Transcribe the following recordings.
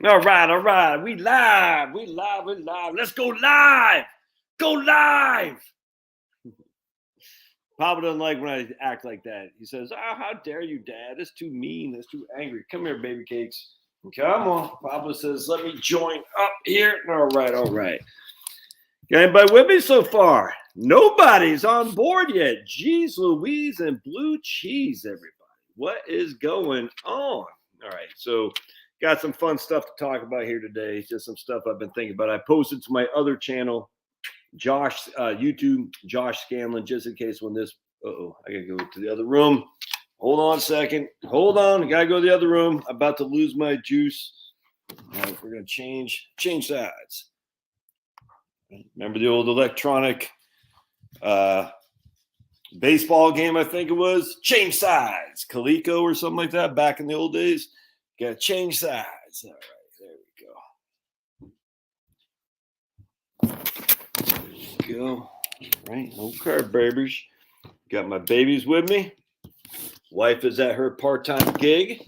All right. We live. Let's go live. Go live. Papa doesn't like when I act like that. He says, "Oh, how dare you, Dad? That's too mean. That's too angry. Come here, baby cakes. Come on." Papa says, "Let me join up here." All right. Got anybody with me so far? Nobody's on board yet. Jeez Louise and blue cheese, everybody. What is going on? All right, so got some fun stuff to talk about here today. Just some stuff I've been thinking about. I posted to my other channel, Josh, YouTube, Josh Scanlon, just in case when this, I gotta go to the other room. Hold on a second. Hold on, gotta go to the other room. I'm about to lose my juice. All right, we're gonna change sides. Remember the old electronic baseball game, I think it was? Change sides. Coleco or something like that back in the old days. Got to change sides. All right, there we go. All right, okay, babies. Got my babies with me. Wife is at her part-time gig.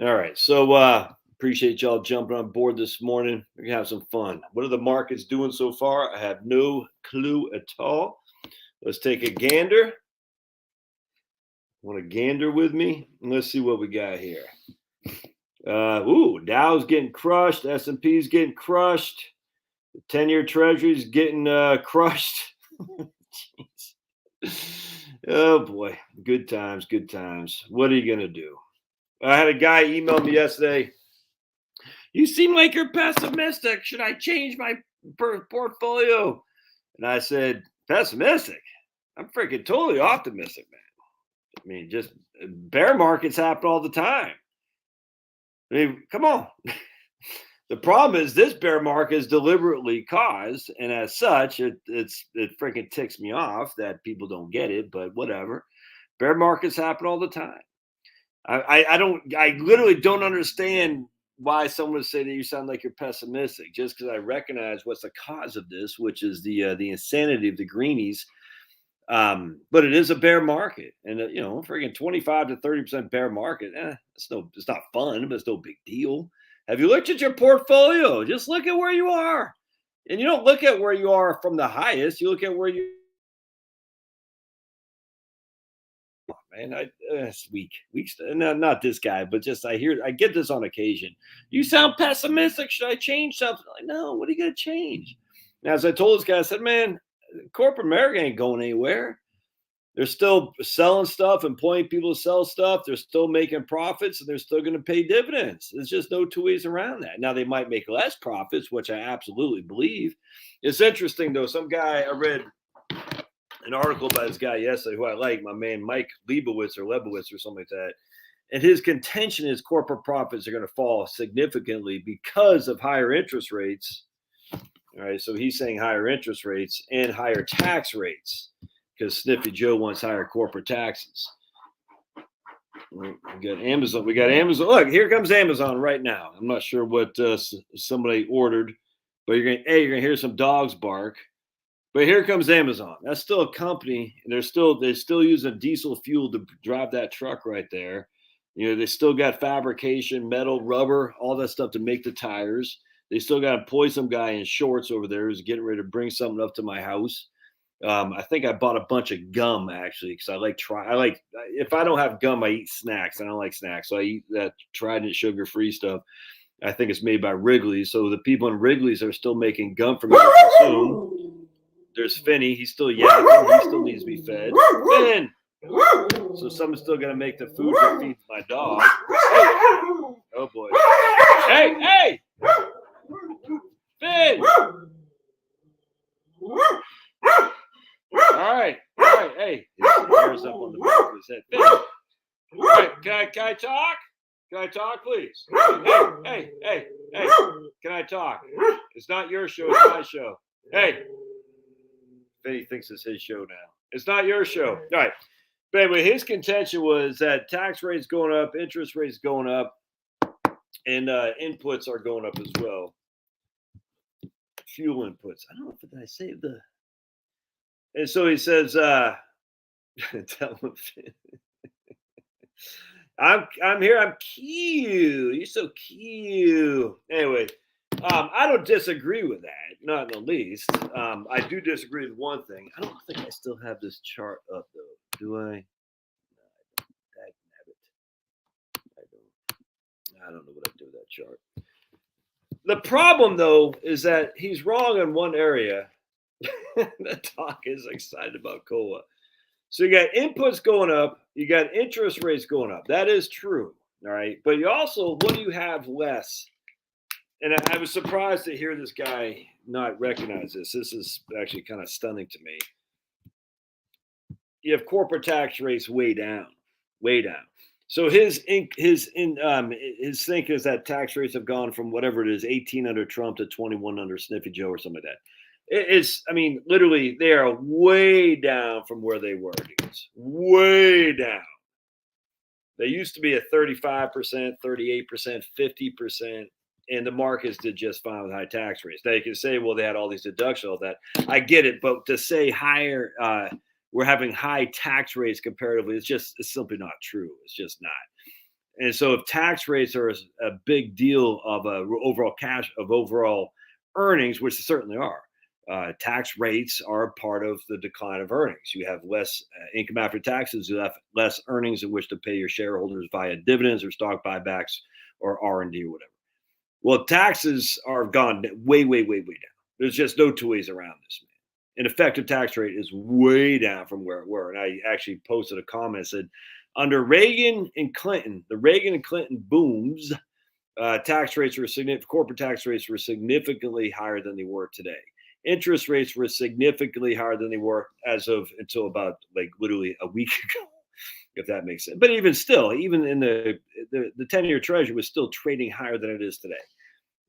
All right, so appreciate y'all jumping on board this morning. We're going to have some fun. What are the markets doing so far? I have no clue at all. Let's take a gander. Want to gander with me? Let's see what we got here. Dow's getting crushed. S&P's getting crushed. The 10-year Treasury's getting crushed. Oh, boy. Good times. What are you going to do? I had a guy email me yesterday. You seem like you're pessimistic. Should I change my portfolio? And I said, pessimistic? I'm freaking totally optimistic, man. I mean, just bear markets happen all the time. I mean, come on. The problem is this bear market is deliberately caused, and as such, it freaking ticks me off that people don't get it, but whatever. Bear markets happen all the time. I literally don't understand why someone would say that you sound like you're pessimistic, just because I recognize what's the cause of this, which is the insanity of the greenies. But it is a bear market, and freaking 25 to 30% bear market. It's not fun, but it's no big deal. Have you looked at your portfolio? Just look at where you are, and you don't look at where you are from the highest. You look at where you. Man, it's weak. No, not this guy, but just I get this on occasion. You sound pessimistic. Should I change something? Like, no, what are you gonna change? Now, as I told this guy, I said, man, corporate America ain't going anywhere. They're still selling stuff, employing people to sell stuff. They're still making profits, and they're still going to pay dividends. There's just no two ways around that. Now, they might make less profits, which I absolutely believe. It's interesting, though. Some guy, I read an article by this guy yesterday who I like, my man Mike Leibowitz or something like that. And his contention is corporate profits are going to fall significantly because of higher interest rates. All right, so he's saying higher interest rates and higher tax rates because Sniffy Joe wants higher corporate taxes. We got Amazon. Look, here comes Amazon right now. I'm not sure what somebody ordered, but you're gonna hear some dogs bark. But here comes Amazon. That's still a company, and they're still using diesel fuel to drive that truck right there. They still got fabrication, metal, rubber, all that stuff to make the tires. They still got to employ some guy in shorts over there who's getting ready to bring something up to my house. I think I bought a bunch of gum actually because if I don't have gum, I eat snacks. I don't like snacks, so I eat that Trident sugar-free stuff. I think it's made by Wrigley's. So the people in Wrigley's are still making gum for me to consume. There's Finney. He's still yapping. He still needs to be fed. Finn. So someone's still gonna make the food to feed my dog. Oh boy. Hey. Finn. All right. Hey, his hair's up on the back of his head. Finn. All right, can I talk? Can I talk, please? Hey. Can I talk? It's not your show. It's my show. Hey. He thinks it's his show now. It's not your show. All right. But anyway, his contention was that tax rates going up, interest rates going up, and inputs are going up as well. Fuel inputs. I don't know if I saved the. And so he says, tell him. I'm here. I'm cute. You're so cute. Anyway, I don't disagree with that, not in the least. I do disagree with one thing. I don't think I still have this chart up though. Do I? I don't. I don't know what I do with that chart. The problem though is that he's wrong in one area. The talk is excited about COLA. So you got inputs going up, you got interest rates going up. That is true. All right. But you also, what do you have less? And I was surprised to hear this guy not recognize this. This is actually kind of stunning to me. You have corporate tax rates way down, way down. So his thing is that tax rates have gone from whatever it is, 18 under Trump to 21 under Sniffy Joe or something like that. It's, I mean, literally, they are way down from where they were, dudes. Way down. They used to be at 35%, 38%, 50%, and the markets did just fine with high tax rates. Now you can say, well, they had all these deductions, all that. I get it, but to say higher, we're having high tax rates comparatively, it's simply not true. It's just not. And so if tax rates are a big deal of overall earnings, which they certainly are, tax rates are a part of the decline of earnings. You have less income after taxes. You have less earnings in which to pay your shareholders via dividends or stock buybacks or R&D or whatever. Well, taxes are gone way, way, way, way down. There's just no two ways around this, man. An effective tax rate is way down from where it were. And I actually posted a comment that said, under Reagan and Clinton, the Reagan and Clinton booms, tax rates were corporate tax rates were significantly higher than they were today. Interest rates were significantly higher than they were until about like literally a week ago, if that makes sense. But even still, even in the 10-year treasury was still trading higher than it is today.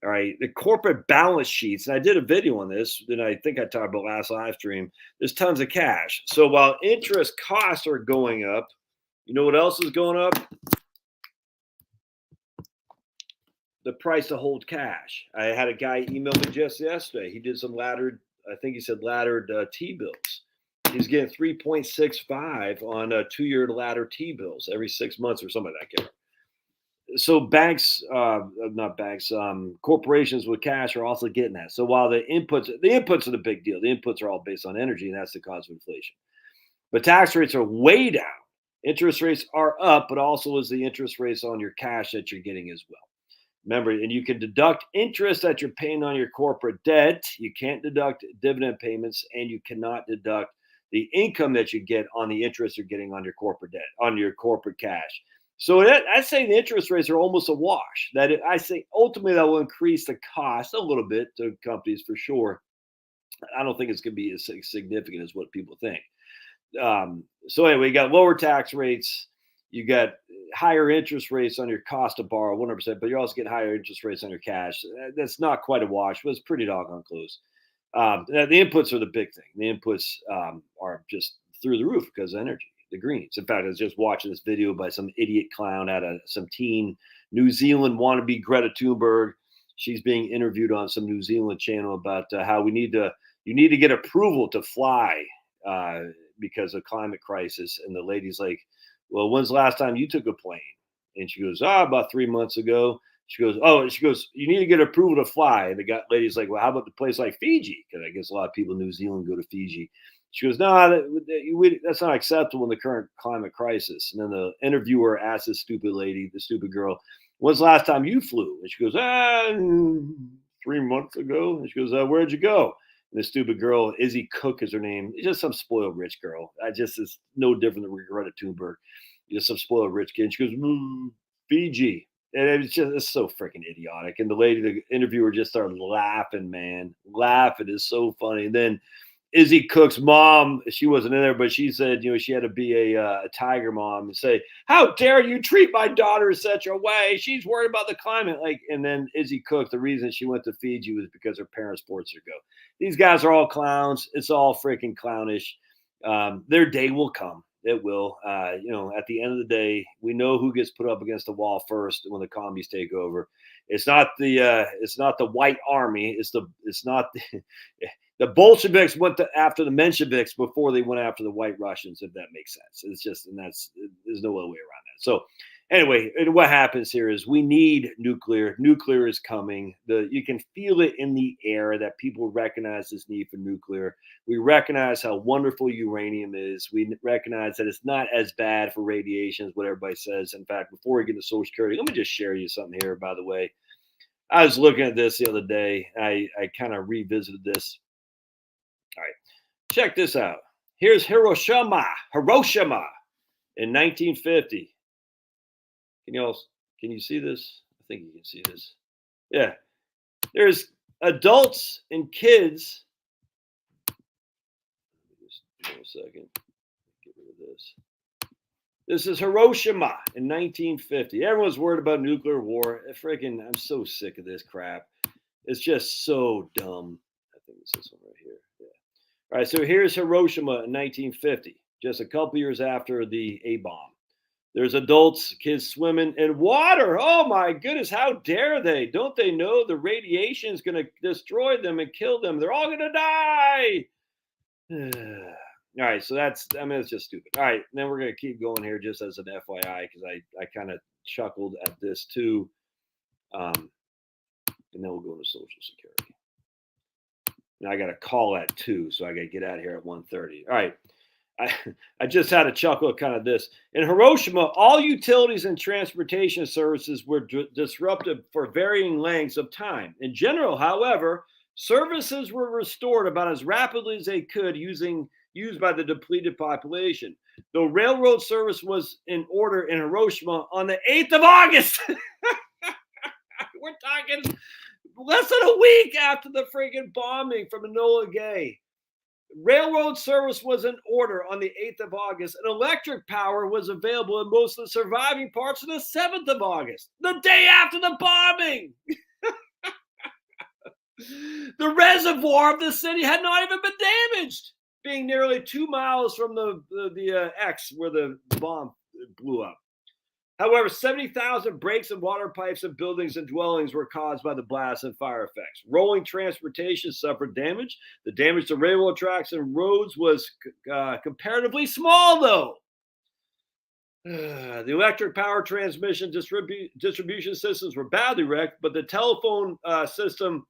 All right. The corporate balance sheets, and I did a video on this, and I think I talked about last live stream. There's tons of cash. So while interest costs are going up, you know what else is going up? The price to hold cash. I had a guy email me just yesterday. He did some laddered, I think he said laddered T-bills. He's getting 3.65 on 2-year laddered T-bills every 6 months or something like that. So banks, not banks, corporations with cash are also getting that. So while the inputs are the big deal. The inputs are all based on energy, and that's the cause of inflation. But tax rates are way down. Interest rates are up, but also is the interest rates on your cash that you're getting as well. Remember, and you can deduct interest that you're paying on your corporate debt. You can't deduct dividend payments, and you cannot deduct the income that you get on the interest you're getting on your corporate debt, on your corporate cash. So I say the interest rates are almost a wash. I say ultimately that will increase the cost a little bit to companies for sure. I don't think it's going to be as significant as what people think. So anyway, you got lower tax rates. You got higher interest rates on your cost to borrow, 100%, but you're also getting higher interest rates on your cash. That's not quite a wash, but it's pretty doggone close. The inputs are the big thing. The inputs are just through the roof because of energy, the greens. In fact, I was just watching this video by some idiot clown some teen New Zealand wannabe Greta Thunberg. She's being interviewed on some New Zealand channel about how you need to get approval to fly because of climate crisis. And the lady's like, well, when's the last time you took a plane? And she goes, about 3 months ago. She goes, you need to get approval to fly. And the lady's like, well, how about the place like Fiji? Because I guess a lot of people in New Zealand go to Fiji. She goes, no, that's not acceptable in the current climate crisis. And then the interviewer asks this stupid lady, the stupid girl, when's the last time you flew? And she goes, 3 months ago. And she goes, where'd you go? And the stupid girl, Izzy Cook is her name. It's just some spoiled rich girl. Is no different than Greta Thunberg. Just some spoiled rich kid. She goes, Fiji. And it's so freaking idiotic. And the interviewer just started laughing, man. Laughing is so funny. And then Izzy Cook's mom, she wasn't in there, but she said, she had to be a tiger mom and say, how dare you treat my daughter such a way? She's worried about the climate. And then Izzy Cook, the reason she went to Fiji was because her parents forced her to go. These guys are all clowns. It's all freaking clownish. Their day will come. It will. At the end of the day, we know who gets put up against the wall first when the commies take over. It's not the white army. The Bolsheviks went after the Mensheviks before they went after the White Russians, if that makes sense. There's no other way around that. So Anyway, and what happens here is we need nuclear. Nuclear is coming. You can feel it in the air that people recognize this need for nuclear. We recognize how wonderful uranium is. We recognize that it's not as bad for radiation as what everybody says. In fact, before we get to Social Security, let me just share you something here, by the way. I was looking at this the other day. I kind of revisited this. All right, check this out. Here's Hiroshima in 1950. Can you see this? I think you can see this. Yeah. There's adults and kids. Just give me a second. Get rid of this. This is Hiroshima in 1950. Everyone's worried about nuclear war. I'm so sick of this crap. It's just so dumb. I think it's this one right here. Yeah. All right. So here's Hiroshima in 1950, just a couple years after the A bomb. There's adults, kids swimming in water. Oh my goodness, how dare they? Don't they know the radiation is going to destroy them and kill them? They're all going to die. All right, so it's just stupid. All right, then we're going to keep going here just as an FYI because I kind of chuckled at this too. And then we'll go to Social Security. Now I got a call at 2, so I got to get out of here at 1:30. All right. I just had a chuckle at kind of this. In Hiroshima, all utilities and transportation services were disrupted for varying lengths of time. In general, however, services were restored about as rapidly as they could used by the depleted population. Though railroad service was in order in Hiroshima on the 8th of August. We're talking less than a week after the friggin' bombing from Enola Gay. Railroad service was in order on the 8th of August, and electric power was available in most of the surviving parts on the 7th of August, the day after the bombing. The reservoir of the city had not even been damaged, being nearly 2 miles from the X where the bomb blew up. However, 70,000 breaks in water pipes and buildings and dwellings were caused by the blast and fire effects. Rolling transportation suffered damage. The damage to railroad tracks and roads was comparatively small, though. The electric power transmission distribution systems were badly wrecked, but the telephone system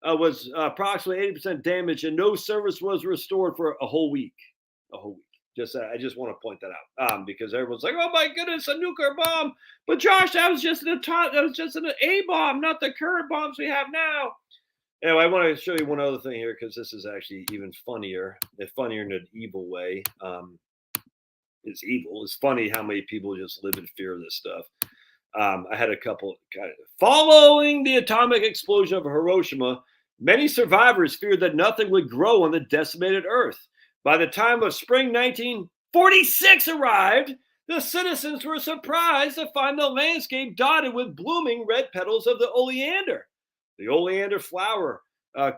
was approximately 80% damaged, and no service was restored for a whole week. I just want to point that out because everyone's like, "Oh my goodness, a nuclear bomb!" But Josh, that was just an A bomb, not the current bombs we have now. Anyway, I want to show you one other thing here because this is actually even funnier. It's funnier in an evil way. It's evil. It's funny how many people just live in fear of this stuff. I had a couple. Following the atomic explosion of Hiroshima, many survivors feared that nothing would grow on the decimated Earth. By the time of spring 1946 arrived, the citizens were surprised to find the landscape dotted with blooming red petals of the oleander. The oleander flower,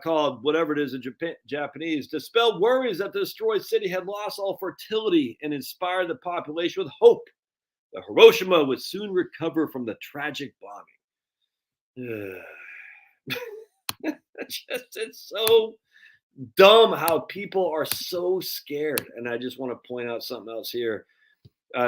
called whatever it is in Japanese, dispelled worries that the destroyed city had lost all fertility and inspired the population with hope that Hiroshima would soon recover from the tragic bombing. It's so dumb how people are so scared. And I just want to point out something else here.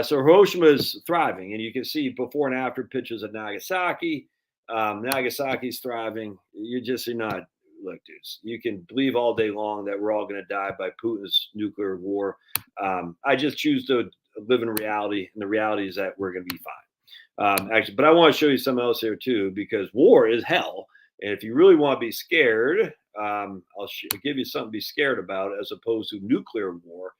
So Hiroshima is thriving, and you can see before and after pictures of Nagasaki. Nagasaki's thriving. You're not. Look, dudes, you can believe all day long that we're all going to die by Putin's nuclear war. I just choose to live in reality, and the reality is that we're going to be fine. Actually, but I want to show you something else here too, because war is hell. And if you really want to be scared, I'll give you something to be scared about as opposed to nuclear war.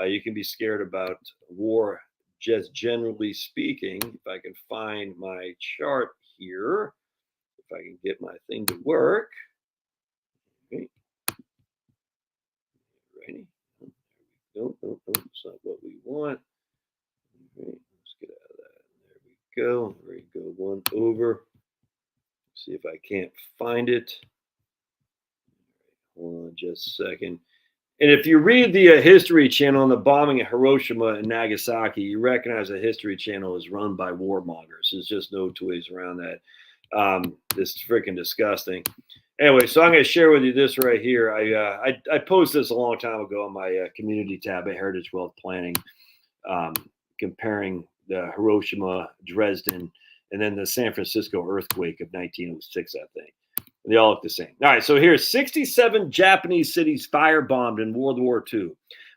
You can be scared about war just generally speaking. If I can find my chart here, if I can get my thing to work. Okay. Ready? No, it's not what we want. Okay, let's get out of that. There we go. There we go. One over. See if I can't find it. Hold on just a second. And if you read the History Channel on the bombing of Hiroshima and Nagasaki, you recognize the History Channel is run by warmongers. There's just no two ways around that. It's freaking disgusting. Anyway, so I'm going to share with you this right here. I posted this a long time ago on my community tab at Heritage Wealth Planning, comparing the Hiroshima, Dresden, and then the San Francisco earthquake of 1906, I think. They all look the same. All right, so here's 67 Japanese cities firebombed in World War II.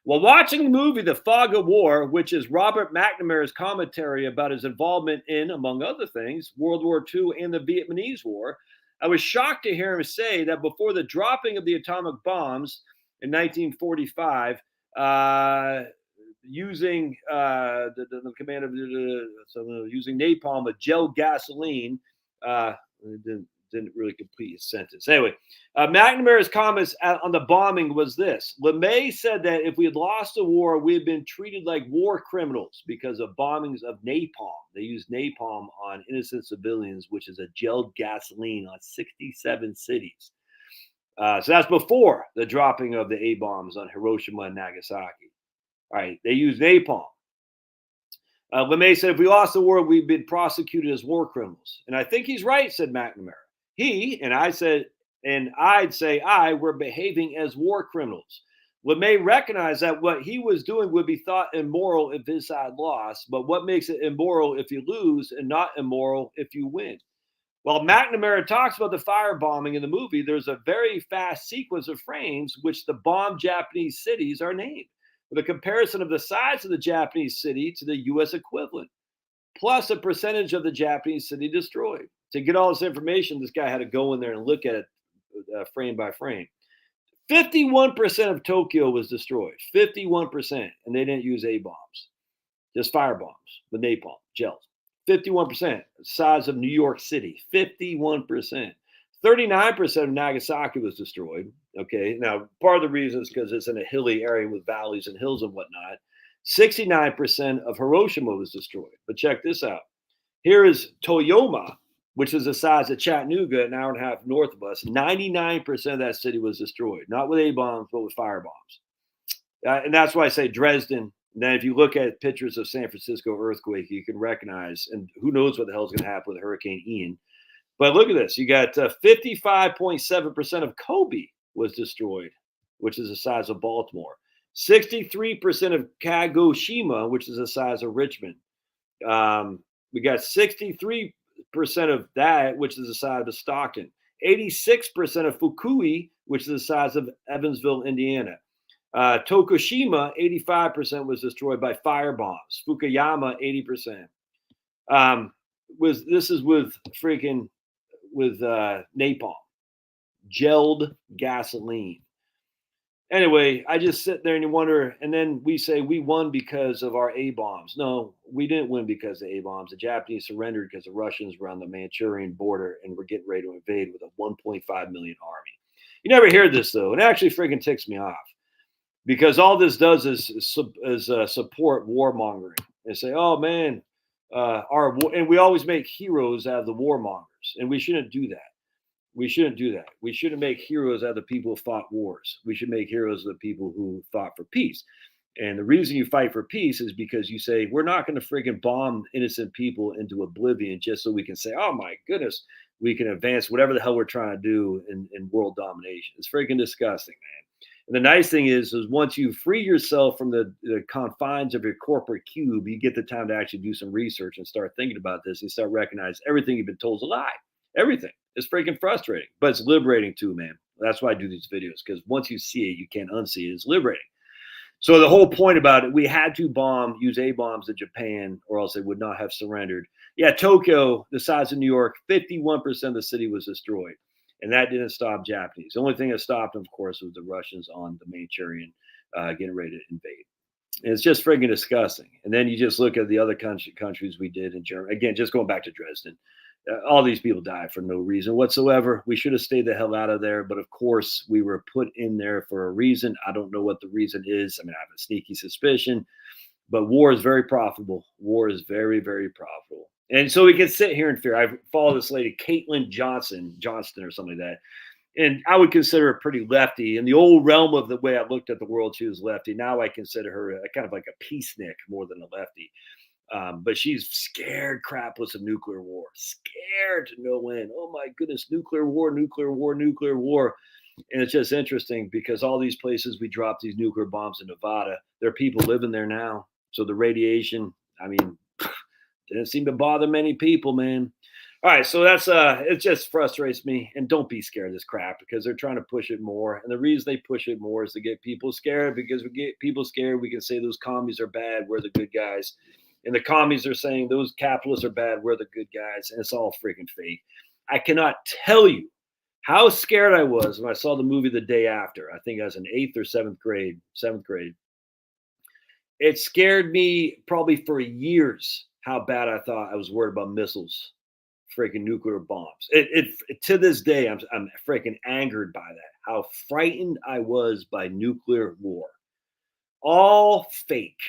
While watching the movie The Fog of War, which is Robert McNamara's commentary about his involvement in, among other things, World War II and the Vietnamese War, I was shocked to hear him say that before the dropping of the atomic bombs in 1945, using the command of using napalm with gel gasoline, didn't really complete his sentence. Anyway, McNamara's comments on the bombing was this. LeMay said that if we had lost the war, we had been treated like war criminals because of bombings of napalm. They used napalm on innocent civilians, which is a gelled gasoline on 67 cities. So that's before the dropping of the A-bombs on Hiroshima and Nagasaki. All right, they used napalm. LeMay said, if we lost the war, we'd been prosecuted as war criminals. And I think he's right, said McNamara. He and I said, and I'd say were behaving as war criminals. LeMay recognized that what he was doing would be thought immoral if his side lost, but what makes it immoral if you lose and not immoral if you win? While McNamara talks about the firebombing in the movie, there's a very fast sequence of frames which the bombed Japanese cities are named, with a comparison of the size of the Japanese city to the U.S. equivalent, plus a percentage of the Japanese city destroyed. To get all this information, this guy had to go in there and look at it frame by frame. 51% of Tokyo was destroyed, 51%, and they didn't use A-bombs, just firebombs with napalm, gels. 51%, size of New York City, 51%. 39% of Nagasaki was destroyed. Okay, now part of the reason is because it's in a hilly area with valleys and hills and whatnot. 69% of Hiroshima was destroyed. But check this out. Here is Toyama, which is the size of Chattanooga, an hour and a half north of us. 99% of that city was destroyed, not with A-bombs, but with firebombs. And that's why I say Dresden. And then if you look at pictures of San Francisco earthquake, you can recognize, and who knows what the hell is going to happen with Hurricane Ian. But look at this. You got 55.7% of Kobe was destroyed, which is the size of Baltimore. 63% of Kagoshima, which is the size of Richmond. We got 63% of that, which is the size of Stockton. 86% of Fukui, which is the size of Evansville, Indiana. Tokushima, 85% was destroyed by firebombs. Fukuyama, 80%. This is with napalm, gelled gasoline. Anyway, I just sit there and you wonder, and then we say we won because of our A-bombs. No, we didn't win because of A-bombs. The Japanese surrendered because the Russians were on the Manchurian border and were getting ready to invade with a 1.5 million army. You never hear this, though. It actually freaking ticks me off because all this does is support warmongering and say, oh, man, and we always make heroes out of the warmongers, and we shouldn't do that. We shouldn't do that. We shouldn't make heroes out of the people who fought wars. We should make heroes of the people who fought for peace. And the reason you fight for peace is because you say, we're not going to friggin' bomb innocent people into oblivion just so we can say, oh my goodness, we can advance whatever the hell we're trying to do in world domination. It's friggin' disgusting, man. And the nice thing is once you free yourself from the confines of your corporate cube, you get the time to actually do some research and start thinking about this and start recognizing everything you've been told is a lie. Everything. It's freaking frustrating, but it's liberating too, man. That's why I do these videos, because once you see it, you can't unsee it. It's liberating. So the whole point about it, we had to use A-bombs in Japan, or else they would not have surrendered. Yeah, Tokyo, the size of New York, 51% of the city was destroyed. And that didn't stop Japanese. The only thing that stopped them, of course, was the Russians on the Manchurian getting ready to invade. And it's just friggin' disgusting. And then you just look at the other countries we did in Germany. Again, just going back to Dresden. All these people died for no reason whatsoever. We should have stayed the hell out of there. But of course, we were put in there for a reason. I don't know what the reason is. I mean, I have a sneaky suspicion. But war is very profitable. War is very, very profitable. And so we can sit here in fear. I follow this lady, Caitlin Johnston or something like that. And I would consider her pretty lefty. In the old realm of the way I looked at the world, she was lefty. Now I consider her kind of like a peacenik more than a lefty. But she's scared crapless of nuclear war, scared to no end. Oh my goodness, nuclear war. And it's just interesting because all these places we drop these nuclear bombs in Nevada, there are people living there now. So the radiation, I mean, Didn't seem to bother many people, man. All right, so that's it just frustrates me. And don't be scared of this crap because they're trying to push it more. And the reason they push it more is to get people scared because we get people scared, we can say those commies are bad, we're the good guys. And the commies are saying those capitalists are bad, we're the good guys, and it's all freaking fake. I cannot tell you how scared I was when I saw the movie the day after. I think I was in eighth or seventh grade, seventh grade. It scared me probably for years how bad I thought I was worried about missiles, freaking nuclear bombs. It to this day, I'm freaking angered by that. How frightened I was by nuclear war. All fake.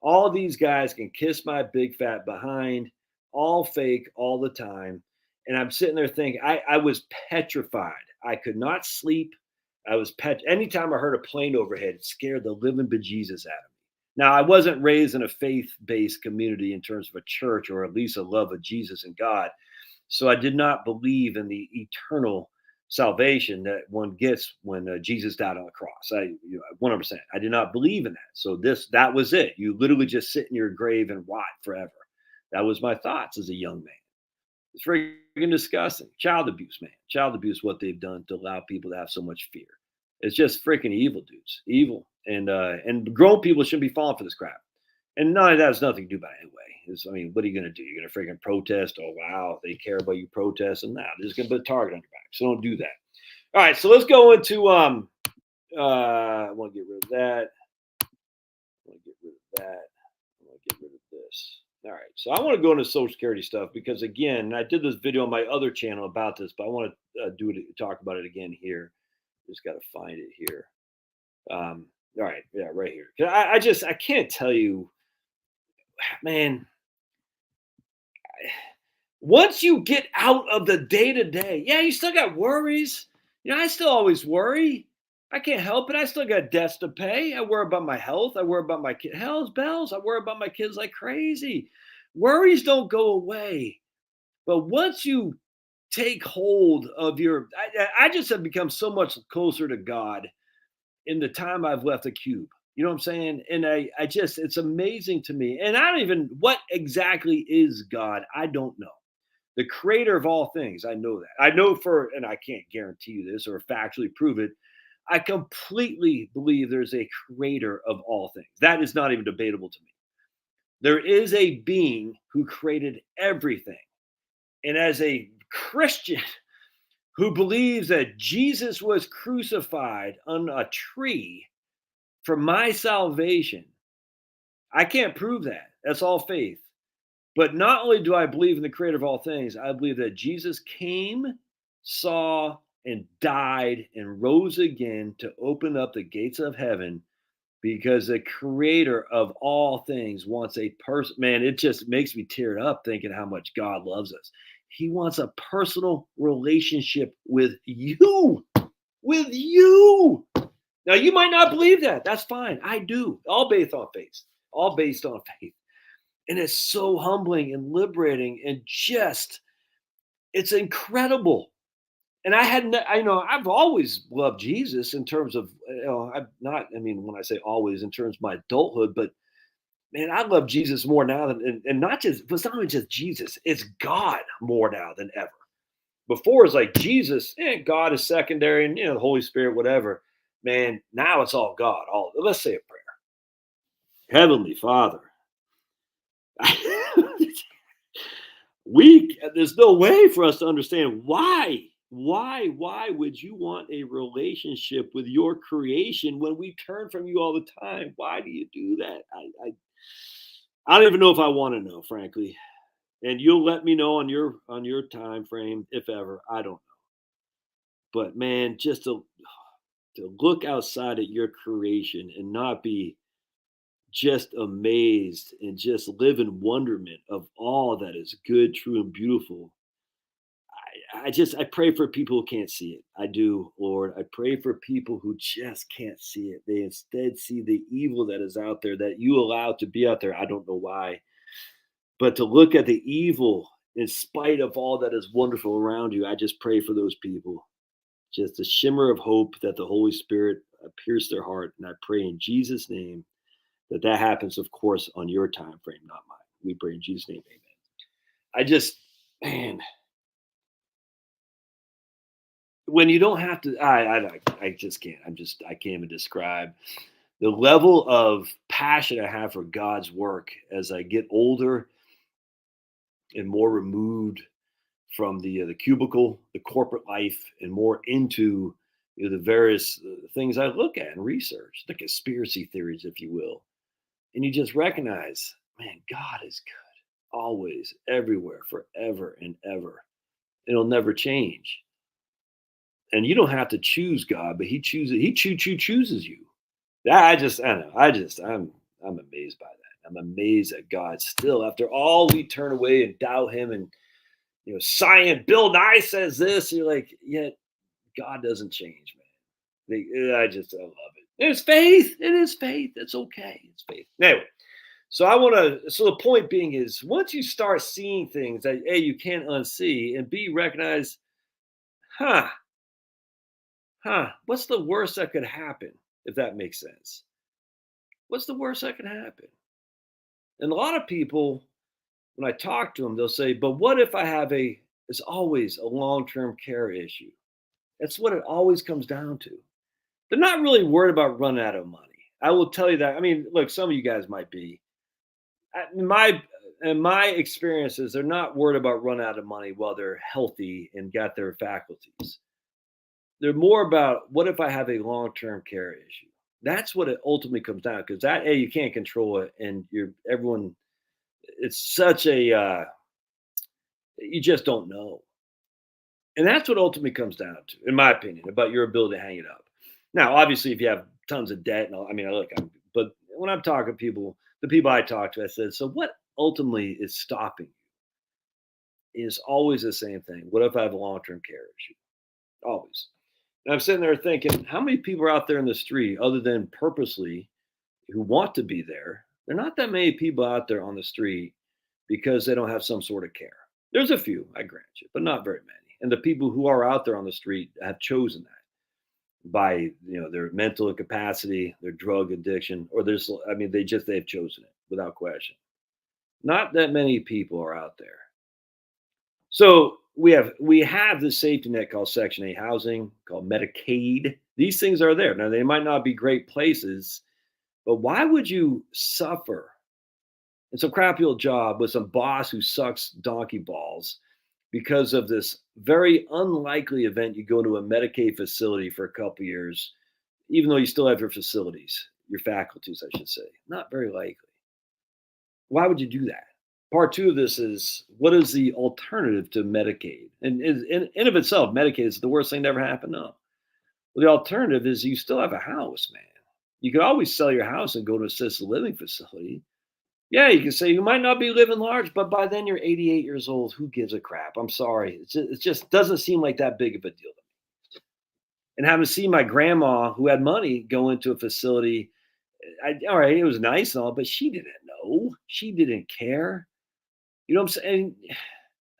All these guys can kiss my big fat behind. All fake all the time. And I'm sitting there thinking, I was petrified. I could not sleep. I was anytime I heard a plane overhead, it scared the living bejesus out of me. Now, I wasn't raised in a faith-based community in terms of a church or at least a love of Jesus and God. So I did not believe in the eternal salvation that one gets when Jesus died on the cross. 100%. I did not believe in that. So that was it. You literally just sit in your grave and rot forever. That was my thoughts as a young man. It's freaking disgusting. Child abuse, man. Child abuse, what they've done to allow people to have so much fear. It's just freaking evil, dudes. Evil. And grown people shouldn't be falling for this crap. And none of that has nothing to do about it anyway. What are you going to do? You're going to freaking protest? Oh, wow. They care about you protesting. Now they're just going to put a target on your back. So don't do that. All right. So let's go into, I want to get rid of that. I want to get rid of that. I want to get rid of this. All right. So I want to go into Social Security stuff because, again, I did this video on my other channel about this, but I want to talk about it again here. Just got to find it here. All right. Yeah, right here. I can't tell you, man. Once you get out of the day to day, yeah, you still got worries. I still always worry. I can't help it. I still got debts to pay. I worry about my health. I worry about my kids. Hell's bells. I worry about my kids like crazy. Worries don't go away. But once you take hold of I just have become so much closer to God in the time I've left the cube. You know what I'm saying? And I just, it's amazing to me. And I don't even, what exactly is God? I don't know. The creator of all things, I know that. I know and I can't guarantee you this or factually prove it. I completely believe there's a creator of all things. That is not even debatable to me. There is a being who created everything. And as a Christian who believes that Jesus was crucified on a tree for my salvation, I can't prove that. That's all faith. But not only do I believe in the creator of all things, I believe that Jesus came, saw, and died and rose again to open up the gates of heaven because the creator of all things wants a person. Man, it just makes me tear up thinking how much God loves us. He wants a personal relationship with you. With you. Now, you might not believe that. That's fine. I do. All based on faith. All based on faith. And it's so humbling and liberating and just, it's incredible. And I've always loved Jesus in terms of, when I say always in terms of my adulthood, but man, I love Jesus more now and not just, it's not even just Jesus, it's God more now than ever. Before it's like Jesus, God is secondary and, the Holy Spirit, whatever. Man, now it's all God. Let's say a prayer. Heavenly Father, there's no way for us to understand why would you want a relationship with your creation when we turn from you all the time? Why do you do that? I don't even know if I want to know, frankly. And you'll let me know on your time frame, if ever. I don't know. But man, just to look outside at your creation and not be just amazed and just live in wonderment of all that is good, true, and beautiful. I pray for people who can't see it. I do, Lord. I pray for people who just can't see it. They instead see the evil that is out there that you allow to be out there. I don't know why. But to look at the evil in spite of all that is wonderful around you, I just pray for those people. Just a shimmer of hope that the Holy Spirit pierce their heart. And I pray in Jesus' name that happens, of course, on your time frame, not mine. We pray in Jesus' name, amen. I just, man, when you don't have to, I just can't. I can't even describe the level of passion I have for God's work as I get older and more removed from the cubicle, the corporate life, and more into the various things I look at and research, the conspiracy theories, if you will. And you just recognize, man, God is good, always, everywhere, forever and ever. It'll never change. And you don't have to choose God, but He chooses. He chooses you. I don't know. I'm amazed by that. I'm amazed that God still, after all, we turn away and doubt Him, and science. Bill Nye says this. You're like, yet God doesn't change, man. I love it. It's faith. It is faith. It's okay. It's faith. Anyway, so I want to. So the point being is, once you start seeing things that A, you can't unsee, and B, recognize, huh, what's the worst that could happen? If that makes sense. What's the worst that could happen? And a lot of people, when I talk to them, they'll say, but what if I have it's always a long term care issue? That's what it always comes down to. They're not really worried about running out of money. I will tell you that. I mean, look, some of you guys might be. In my experiences, they're not worried about running out of money while they're healthy and got their faculties. They're more about what if I have a long term care issue? That's what it ultimately comes down, because that A, you can't control it, and everyone. It's such a you just don't know. And that's what ultimately comes down to, in my opinion, about your ability to hang it up. Now, obviously, if you have tons of debt, and all, I mean, look, but when I'm talking to people, the people I talk to, I said, so what ultimately is stopping you is always the same thing. What if I have a long term care issue? Always. And I'm sitting there thinking, how many people are out there in the street other than purposely who want to be there? There are not that many people out there on the street because they don't have some sort of care. There's a few, I grant you, but not very many. And the people who are out there on the street have chosen that by their mental incapacity, their drug addiction, or they've chosen it without question. Not that many people are out there. So we have this safety net called Section 8 housing, called Medicaid. These things are there. Now they might not be great places, but why would you suffer in some crappy old job with some boss who sucks donkey balls because of this very unlikely event? You go to a Medicaid facility for a couple years, even though you still have your facilities, your faculties, I should say. Not very likely. Why would you do that? Part two of this is, what is the alternative to Medicaid? And in of itself, Medicaid is the worst thing that ever happened. No. Well, the alternative is you still have a house, man. You could always sell your house and go to an assisted living facility. Yeah, you can say you might not be living large, but by then you're 88 years old. Who gives a crap? I'm sorry. It just doesn't seem like that big of a deal. And having seen my grandma who had money go into a facility, all right, it was nice and all, but she didn't know. She didn't care. You know what I'm saying?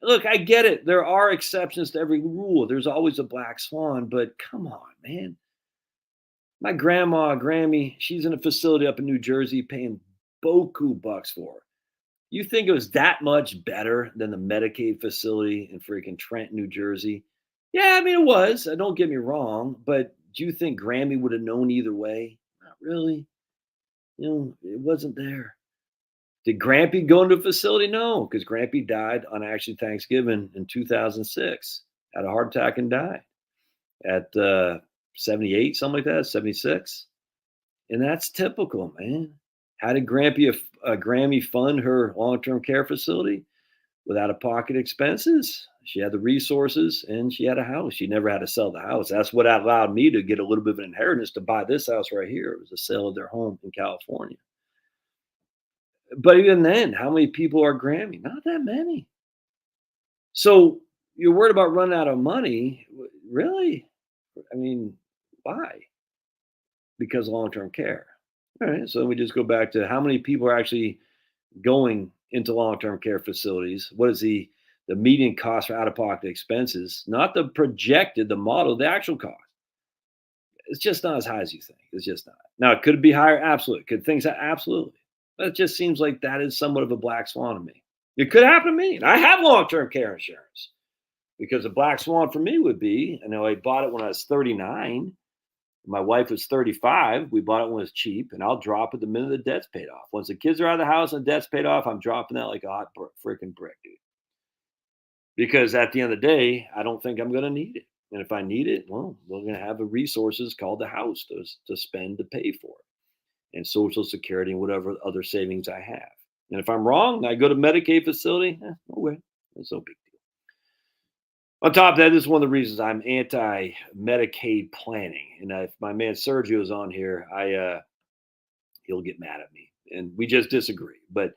Look, I get it. There are exceptions to every rule. There's always a black swan, but come on, man. My grandma, Grammy, she's in a facility up in New Jersey paying boku bucks for her. You think it was that much better than the Medicaid facility in freaking Trenton, New Jersey? Yeah, I mean, it was. Don't get me wrong. But do you think Grammy would have known either way? Not really. It wasn't there. Did Grampy go into a facility? No, because Grampy died on actually Thanksgiving in 2006. Had a heart attack and died at 78, something like that, 76. And that's typical, man. How did Grammy fund her long-term care facility? With out-of-pocket expenses. She had the resources and she had a house. She never had to sell the house. That's what allowed me to get a little bit of an inheritance to buy this house right here. It was a sale of their home in California. But even then, how many people are Grammy? Not that many. So you're worried about running out of money? Really? I mean, why? Because of long-term care. All right. So we just go back to how many people are actually going into long-term care facilities. What is the median cost for out-of-pocket expenses? Not the projected, the model, the actual cost. It's just not as high as you think. It's just not. Now, could it be higher? Absolutely. Could things absolutely. But it just seems like that is somewhat of a black swan to me. It could happen to me. And I have long-term care insurance because the black swan for me would be, I know I bought it when I was 39. My wife was 35. We bought it when it was cheap, and I'll drop it the minute the debt's paid off. Once the kids are out of the house and the debt's paid off, I'm dropping that like a hot freaking brick, dude. Because at the end of the day, I don't think I'm going to need it. And if I need it, well, we're going to have the resources called the house to spend to pay for it, and Social Security and whatever other savings I have. And if I'm wrong, I go to Medicaid facility. No way, it's no big deal. On top of that, this is one of the reasons I'm anti Medicaid planning. And if my man Sergio is on here, he'll get mad at me, and we just disagree. But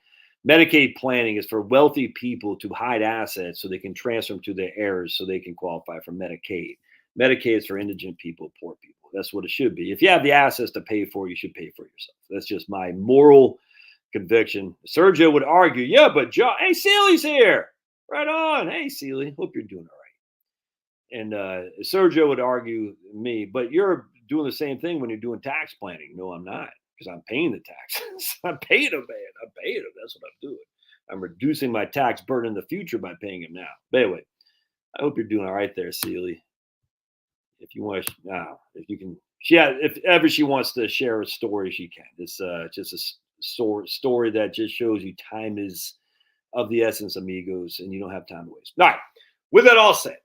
Medicaid planning is for wealthy people to hide assets so they can transfer them to their heirs so they can qualify for Medicaid. Medicaid is for indigent people, poor people. That's what it should be. If you have the assets to pay for, you should pay for yourself. That's just my moral conviction. Sergio would argue, yeah, but John, hey, Seely's here. Right on. Hey, Seely, hope you're doing all right. And Sergio would argue me, but you're doing the same thing when you're doing tax planning. No, I'm not, because I'm paying the taxes. I'm paying them, man. I'm paying them. That's what I'm doing. I'm reducing my tax burden in the future by paying them now. But anyway, I hope you're doing all right there, Seely. If you want, if you can, if ever she wants to share a story, she can. It's just a story that just shows you time is of the essence, amigos, and you don't have time to waste. All right. With that all said,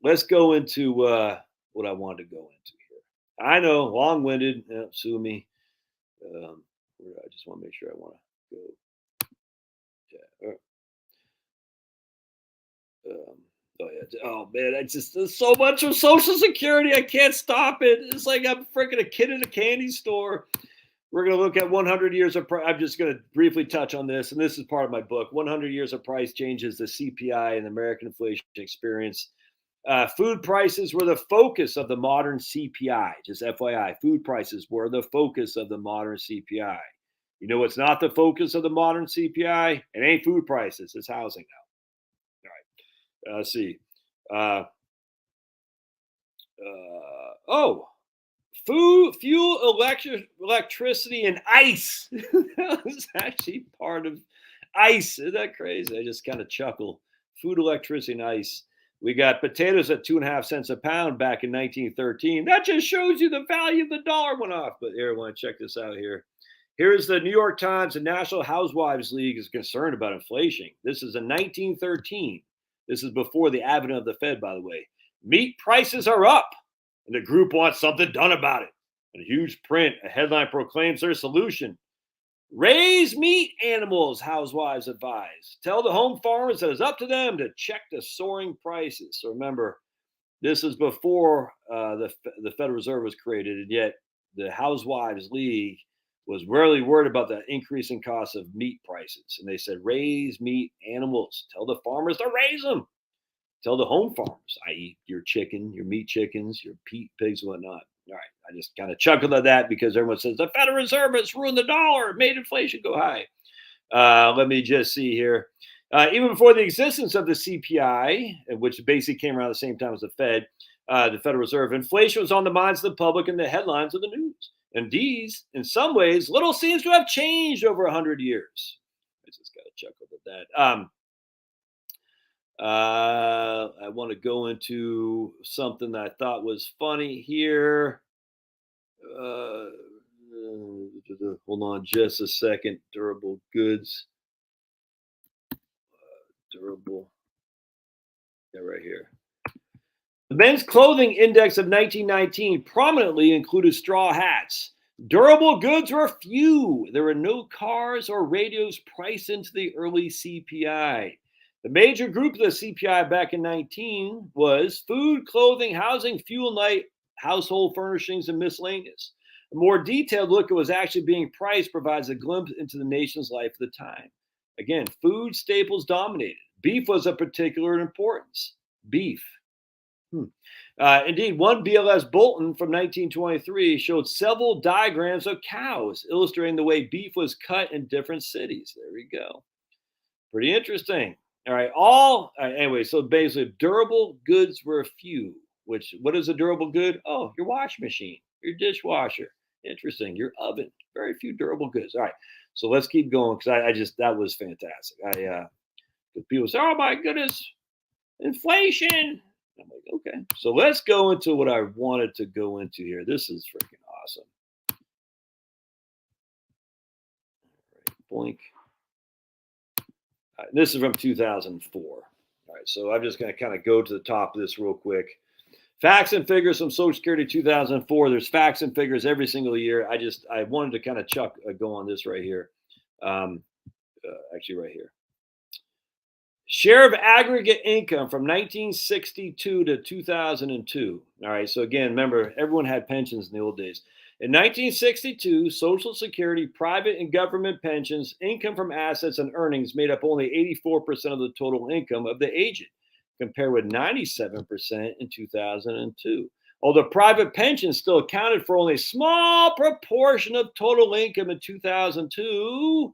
let's go into what I wanted to go into here. I know, long-winded. Sue me. I just want to make sure I want to go. Yeah. Oh yeah. Oh man, I just there's so much of Social Security. I can't stop it. It's like I'm freaking a kid in a candy store. We're going to look at 100 years of price. I'm just going to briefly touch on this, and this is part of my book. 100 years of price changes, the CPI and the American inflation experience. Food prices were the focus of the modern CPI. Just FYI, food prices were the focus of the modern CPI. You know what's not the focus of the modern CPI? It ain't food prices. It's housing now. All right. Let's see. Food, fuel, electricity, and ice. That was actually part of ice. Isn't that crazy? I just kind of chuckle. Food, electricity, and ice. We got potatoes at 2.5 cents a pound back in 1913. That just shows you the value of the dollar went off. But here, I want to check this out here. Here's the New York Times. The National Housewives League is concerned about inflation. This is in 1913. This is before the advent of the Fed, by the way. Meat prices are up, and the group wants something done about it. In huge print, a headline proclaims their solution. Raise meat animals, housewives advise. Tell the home farmers that it's up to them to check the soaring prices. So remember, this is before the Federal Reserve was created, and yet the Housewives League was really worried about the increasing cost of meat prices. And they said, raise meat animals. Tell the farmers to raise them. Tell the home farms, i.e. your chicken, your meat chickens, your pigs, whatnot. All right, I just kind of chuckled at that because everyone says the Federal Reserve has ruined the dollar, made inflation go high. Let me just see here. Even before the existence of the CPI, which basically came around the same time as the Fed, the Federal Reserve, inflation was on the minds of the public and the headlines of the news. And these, in some ways, little seems to have changed over 100 years. I just got to chuckle at that. I want to go into something that I thought was funny here. Hold on just a second. Durable goods. Durable. Yeah, right here. The men's clothing index of 1919 prominently included straw hats. Durable goods were few. There were no cars or radios priced into the early CPI. The major group of the CPI back in 19 was food, clothing, housing, fuel, night, household furnishings, and miscellaneous. A more detailed look at what was actually being priced provides a glimpse into the nation's life at the time. Again, food staples dominated. Beef was of particular importance. Beef. Indeed, one BLS bulletin from 1923 showed several diagrams of cows illustrating the way beef was cut in different cities. There we go. Pretty interesting. All right. Anyway, so basically, durable goods were few. What is a durable good? Oh, your washing machine, your dishwasher. Interesting. Your oven. Very few durable goods. All right. So let's keep going because that was fantastic. Because people say, oh my goodness, inflation. I'm like, okay. So let's go into what I wanted to go into here. This is freaking awesome. All right, blink. All right, this is from 2004. All right, so I'm just going to kind of go to the top of this real quick. Facts and figures from Social Security 2004. There's facts and figures every single year. I wanted to kind of go on this right here. Actually, right here. Share of aggregate income from 1962 to 2002. All right. So again, remember, everyone had pensions in the old days. In 1962, Social Security, private and government pensions, income from assets and earnings made up only 84% of the total income of the aged, compared with 97% in 2002. Although private pensions still accounted for only a small proportion of total income in 2002,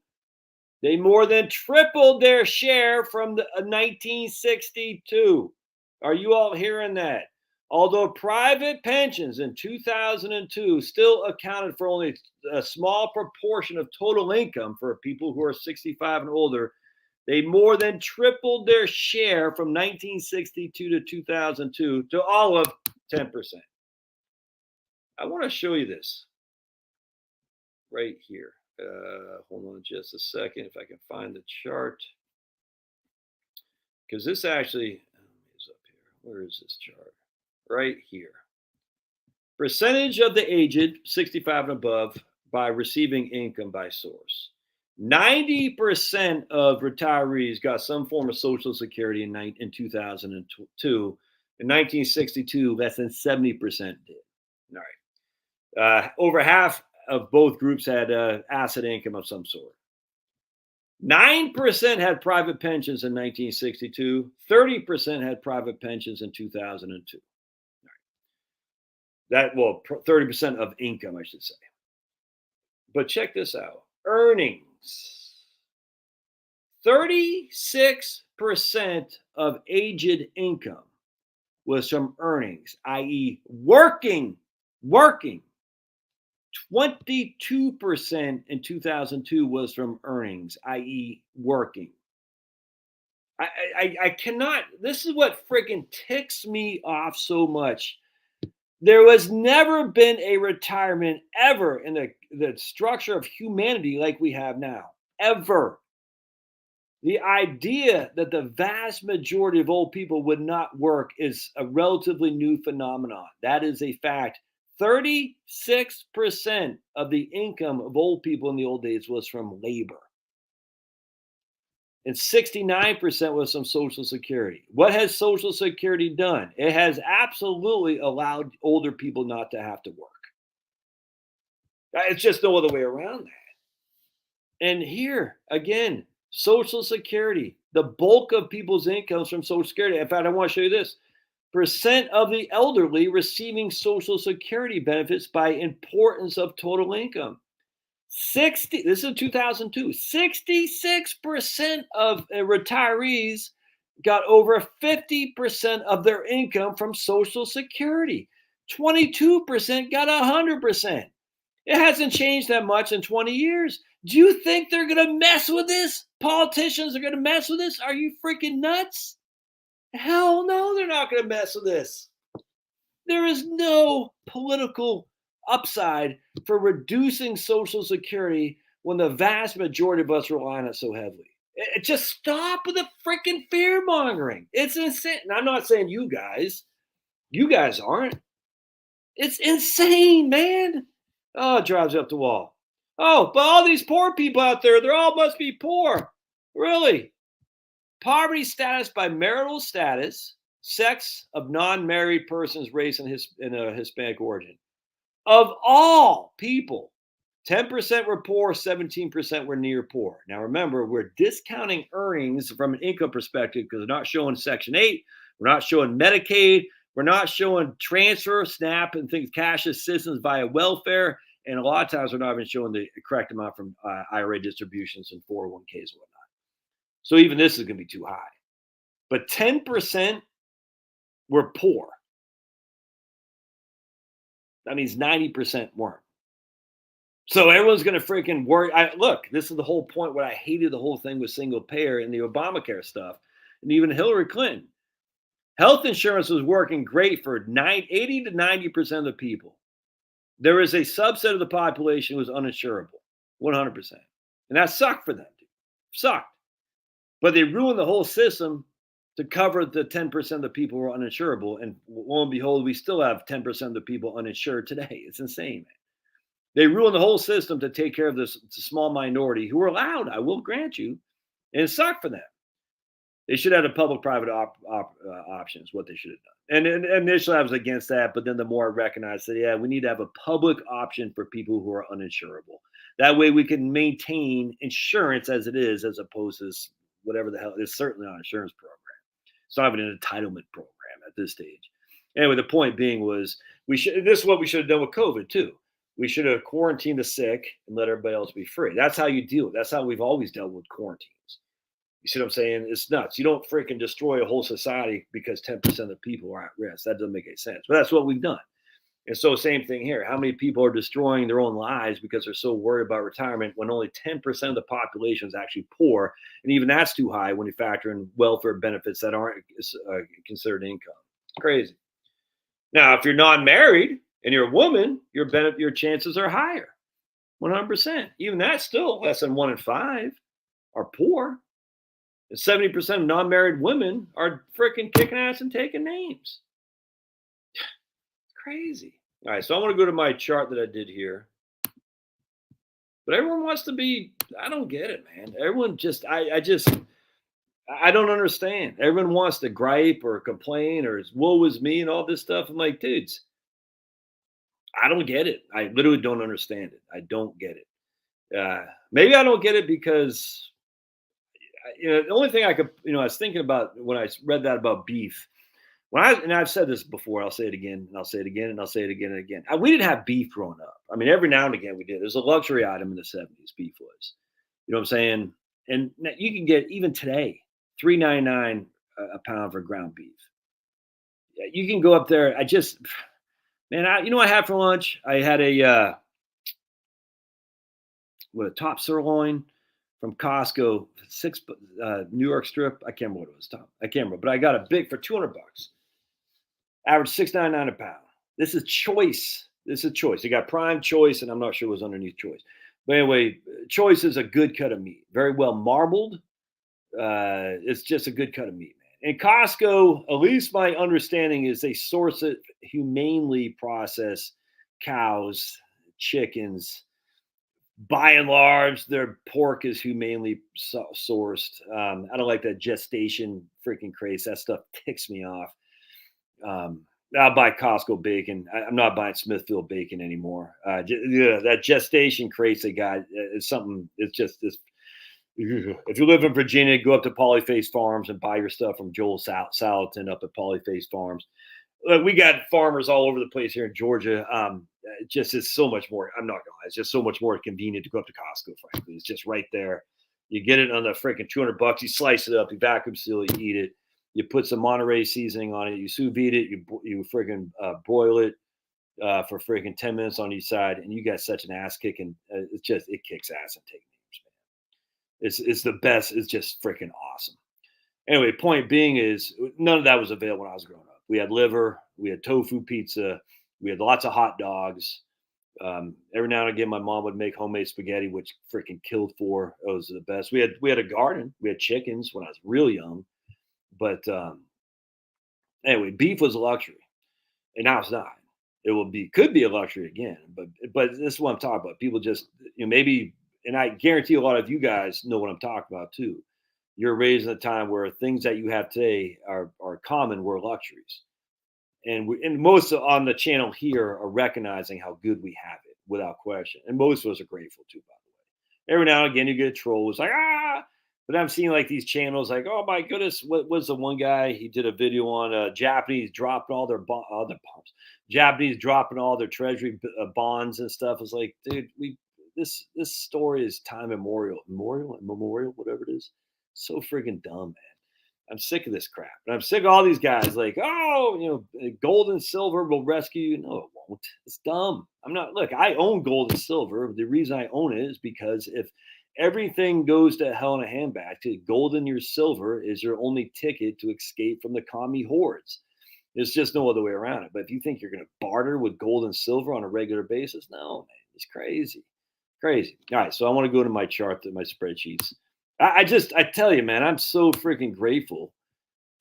they more than tripled their share from 1962. Are you all hearing that? Although private pensions in 2002 still accounted for only a small proportion of total income for people who are 65 and older, they more than tripled their share from 1962 to 2002 to all of 10%. I want to show you this right here. Hold on just a second if I can find the chart. Because this actually is up here. Where is this chart? Right here. Percentage of the aged 65 and above by receiving income by source. 90% of retirees got some form of Social Security in 2002. In 1962, less than 70% did. All right. Over half of both groups had asset income of some sort. 9% had private pensions in 1962. 30% had private pensions in 2002. That, well, 30% of income, I should say. But check this out. Earnings. 36% of aged income was from earnings, i.e. working. 22% in 2002 was from earnings, i.e. working. I cannot, this is what freaking ticks me off so much. There was never been a retirement ever in the structure of humanity like we have now. Ever. The idea that the vast majority of old people would not work is a relatively new phenomenon. That is a fact. 36% of the income of old people in the old days was from labor. And 69% was from Social Security. What has Social Security done? It has absolutely allowed older people not to have to work. It's just no other way around that. And here, again, Social Security, the bulk of people's incomes from Social Security. In fact, I want to show you this. Percent of the elderly receiving Social Security benefits by importance of total income. This is 2002. 66% of retirees got over 50% of their income from Social Security. 22% got 100%. It hasn't changed that much in 20 years. Do you think they're going to mess with this? Politicians are going to mess with this? Are you freaking nuts? Hell no, they're not going to mess with this. There is no political upside for reducing Social Security when the vast majority of us rely on it so heavily. Just stop with the freaking fear mongering. It's insane. And I'm not saying you guys aren't. It's insane, man. Oh, it drives you up the wall. Oh, but all these poor people out there, they all must be poor. Really? Poverty status by marital status, sex of non-married persons, race, and Hispanic origin. Of all people, 10% were poor, 17% were near poor. Now remember, we're discounting earnings from an income perspective because we're not showing Section 8, we're not showing Medicaid, we're not showing transfer, SNAP, and things, cash assistance via welfare, and a lot of times we're not even showing the correct amount from IRA distributions and 401ks and whatnot. So even this is going to be too high. But 10% were poor. That means 90% weren't. So everyone's going to freaking worry. Look, this is the whole point. What I hated the whole thing with single payer and the Obamacare stuff, and even Hillary Clinton. Health insurance was working great for 80 to 90% of the people. There is a subset of the population who was uninsurable, 100%. And that sucked for them. Dude. Sucked. But they ruined the whole system to cover the 10% of the people who are uninsurable. And lo and behold, we still have 10% of the people uninsured today. It's insane, man. They ruined the whole system to take care of this small minority who were allowed, I will grant you, and it sucked for them. They should have a public-private options, what they should have done. And initially I was against that, but then the more I recognized that, yeah, we need to have a public option for people who are uninsurable. That way we can maintain insurance as it is, as opposed to whatever the hell. It's certainly not an insurance program. It's not even an entitlement program at this stage. Anyway, the point being was this is what we should have done with COVID too. We should have quarantined the sick and let everybody else be free. That's how you deal. That's how we've always dealt with quarantines. You see what I'm saying? It's nuts. You don't freaking destroy a whole society because 10% of the people are at risk. That doesn't make any sense. But that's what we've done. And so, same thing here. How many people are destroying their own lives because they're so worried about retirement when only 10% of the population is actually poor? And even that's too high when you factor in welfare benefits that aren't considered income. Crazy. Now, if you're not married and you're a woman, your chances are higher. 100%. Even that's still less than 1 in 5 are poor. 70% of non-married women are freaking kicking ass and taking names. Crazy. All right, so I want to go to my chart that I did here. But everyone wants to be, I don't get it, man. Everyone just, I don't understand. Everyone wants to gripe or complain or woe is me and all this stuff. I'm like, dudes, I don't get it. I literally don't understand it. I don't get it. Maybe I don't get it because the only thing I could, I was thinking about when I read that about beef. And I've said this before, I'll say it again, and I'll say it again, and I'll say it again and again. We didn't have beef growing up. I mean, every now and again we did. It was a luxury item in the 70s. Beef was, you know what I'm saying? And you can get even today $3.99 a pound for ground beef. You can go up there. You know what I had for lunch? I had a top sirloin from Costco, New York strip. I can't remember what it was. I can't remember, but I got a big for $200. Average $6.99 a pound. This is choice. You got prime choice, and I'm not sure what's underneath choice. But anyway, choice is a good cut of meat, very well marbled. It's just a good cut of meat, man. And Costco, at least my understanding is they source it humanely, process cows, chickens. By and large, their pork is humanely sourced. I don't like that gestation freaking craze. That stuff ticks me off. I'll buy Costco bacon. I'm not buying Smithfield bacon anymore. That gestation craze they got is something. It's just this. If you live in Virginia, go up to Polyface Farms and buy your stuff from Joel Salatin up at Polyface Farms. Look, we got farmers all over the place here in Georgia. Just is so much more. I'm not gonna lie, it's just so much more convenient to go up to Costco. Frankly, it's just right there. You get it on the freaking $200. You slice it up, you vacuum seal it, you eat it. You put some Monterey seasoning on it. You sous vide it. You freaking broil it for freaking 10 minutes on each side, and you got such an ass kicking. It kicks ass and takes names, man. It's the best. It's just freaking awesome. Anyway, point being is none of that was available when I was growing up. We had liver, we had tofu pizza, we had lots of hot dogs. Every now and again, my mom would make homemade spaghetti, which freaking killed for. It was the best. We had a garden. We had chickens when I was real young. But anyway, beef was a luxury, and now it's not. Could be a luxury again, but this is what I'm talking about. People just maybe, and I guarantee a lot of you guys know what I'm talking about too. You're raised in a time where things that you have today are common were luxuries, and most on the channel here are recognizing how good we have it without question, and most of us are grateful too. By the way, every now and again you get a troll who's like But I'm seeing like these channels like, oh my goodness, what was the one guy? He did a video on Japanese dropping all their bombs. Japanese dropping all their treasury bonds and stuff. It's like, dude, this story is time immemorial, whatever it is. So freaking dumb, man. I'm sick of this crap. And I'm sick of all these guys like, oh, gold and silver will rescue you. No, it won't. It's dumb. I'm not, look, I own gold and silver. The reason I own it is because if everything goes to hell in a handbasket, gold and your silver is your only ticket to escape from the commie hordes. There's just no other way around it. But if you think you're going to barter with gold and silver on a regular basis, no, man, it's crazy. Crazy. All right. So I want to go to my chart, my spreadsheets. I tell you, man, I'm so freaking grateful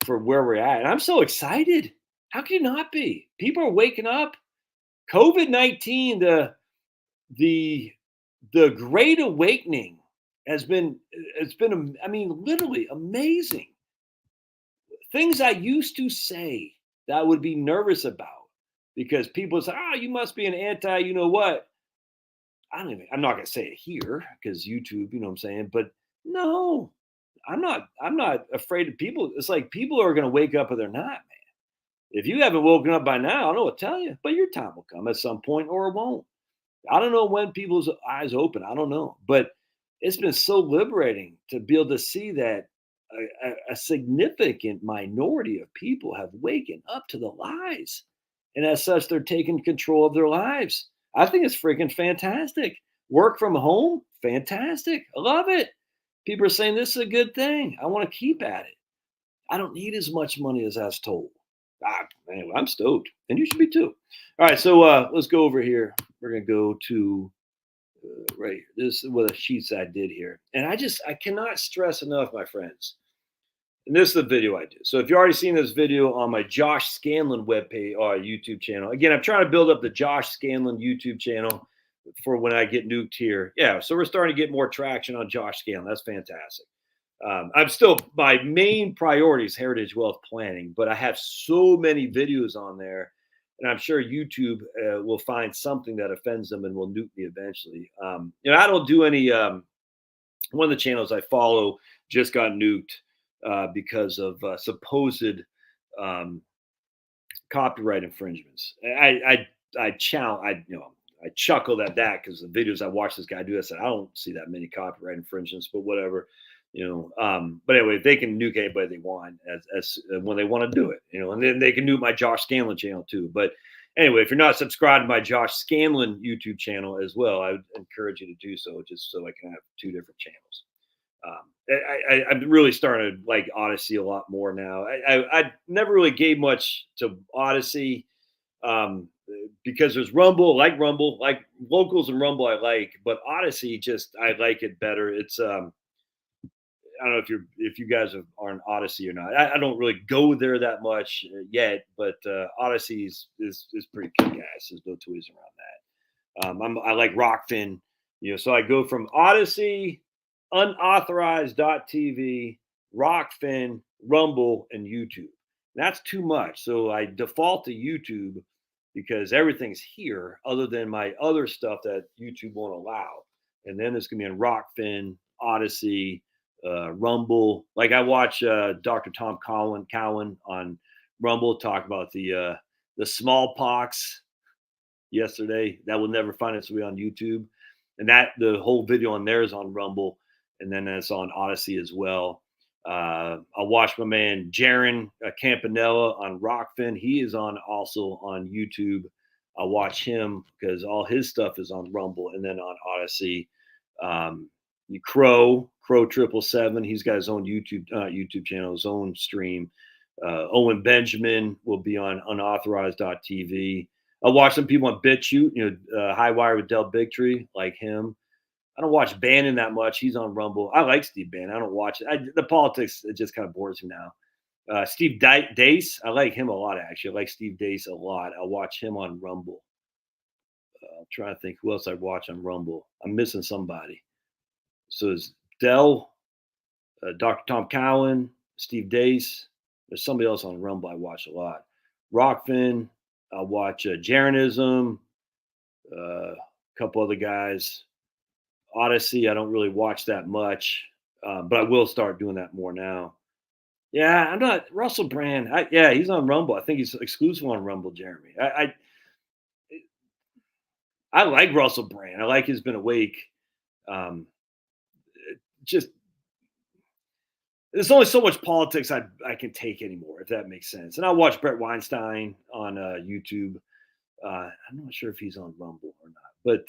for where we're at. And I'm so excited. How can you not be? People are waking up. COVID-19, the the great awakening it's been, I mean, literally amazing. Things I used to say that I would be nervous about because people say, oh, you must be an anti, you know what? I'm not gonna say it here because YouTube, you know what I'm saying? But no, I'm not afraid of people. It's like people are gonna wake up or they're not, man. If you haven't woken up by now, I don't know what to tell you, but your time will come at some point or it won't. I don't know when people's eyes open. I don't know. But it's been so liberating to be able to see that a significant minority of people have waken up to the lies. And as such, they're taking control of their lives. I think it's freaking fantastic. Work from home, fantastic. I love it. People are saying this is a good thing. I want to keep at it. I don't need as much money as I was told. Anyway, I'm stoked, and you should be too. All right, so let's go over here. We're gonna go to right here. This is what the sheets I did here, and I cannot stress enough, my friends. And this is the video I do. So if you've already seen this video on my Josh Scanlon webpage or YouTube channel, again, I'm trying to build up the Josh Scanlon YouTube channel for when I get nuked here. Yeah, so we're starting to get more traction on Josh Scanlon. That's fantastic. I'm still my main priority is heritage wealth planning, but I have so many videos on there, and I'm sure YouTube will find something that offends them and will nuke me eventually. I don't do any. One of the channels I follow just got nuked because of supposed um, copyright infringements. I chuckled at that because the videos I watched this guy do, I said I don't see that many copyright infringements, but whatever. But anyway, they can nuke anybody they want as when they want to do it, and then they can nuke my Josh Scanlon channel too. But anyway, if you're not subscribed to my Josh Scanlon YouTube channel as well, I would encourage you to do so, just so I can have two different channels. I'm really starting to like Odyssey a lot more now. I never really gave much to Odyssey because there's Rumble, like Locals and Rumble I like, but Odyssey I like it better. It's I don't know if you guys are on Odyssey or not. I don't really go there that much yet, but Odyssey is pretty kick ass. There's no two ways around that. I like Rockfin, so I go from Odyssey, unauthorized.tv, Rockfin, Rumble, and YouTube. That's too much. So I default to YouTube because everything's here other than my other stuff that YouTube won't allow. And then it's going to be on Rockfin, Odyssey, Rumble. Like I watch Dr. Tom Cowan on Rumble talk about the smallpox yesterday. That will never find its way on YouTube. And that the whole video on there is on Rumble, and then it's on Odyssey as well. I'll watch my man Jaron Campanella on Rockfin. He is also on YouTube. I'll watch him because all his stuff is on Rumble and then on Odyssey. Crow 777. He's got his own YouTube channel, his own stream. Owen Benjamin will be on unauthorized.tv. I watch some people on BitChute, High Wire with Del Bigtree, like him. I don't watch Bannon that much. He's on Rumble. I like Steve Bannon. I don't watch it. The politics, it just kind of bores me now. Steve Deace, I like him a lot, actually. I like Steve Deace a lot. I watch him on Rumble. I'm trying to think who else I watch on Rumble. I'm missing somebody. So it's Dell, Dr. Tom Cowan, Steve Deace. There's somebody else on Rumble I watch a lot. Rockfin. I watch Jaronism, a couple other guys. Odyssey, I don't really watch that much, but I will start doing that more now. Yeah, I'm not Russell Brand. He's on Rumble. I think he's exclusive on Rumble, Jeremy. I like Russell Brand. I like he's been awake. Just there's only so much politics I can take anymore, if that makes sense. And I watch Brett Weinstein on YouTube. I'm not sure if he's on Rumble or not, but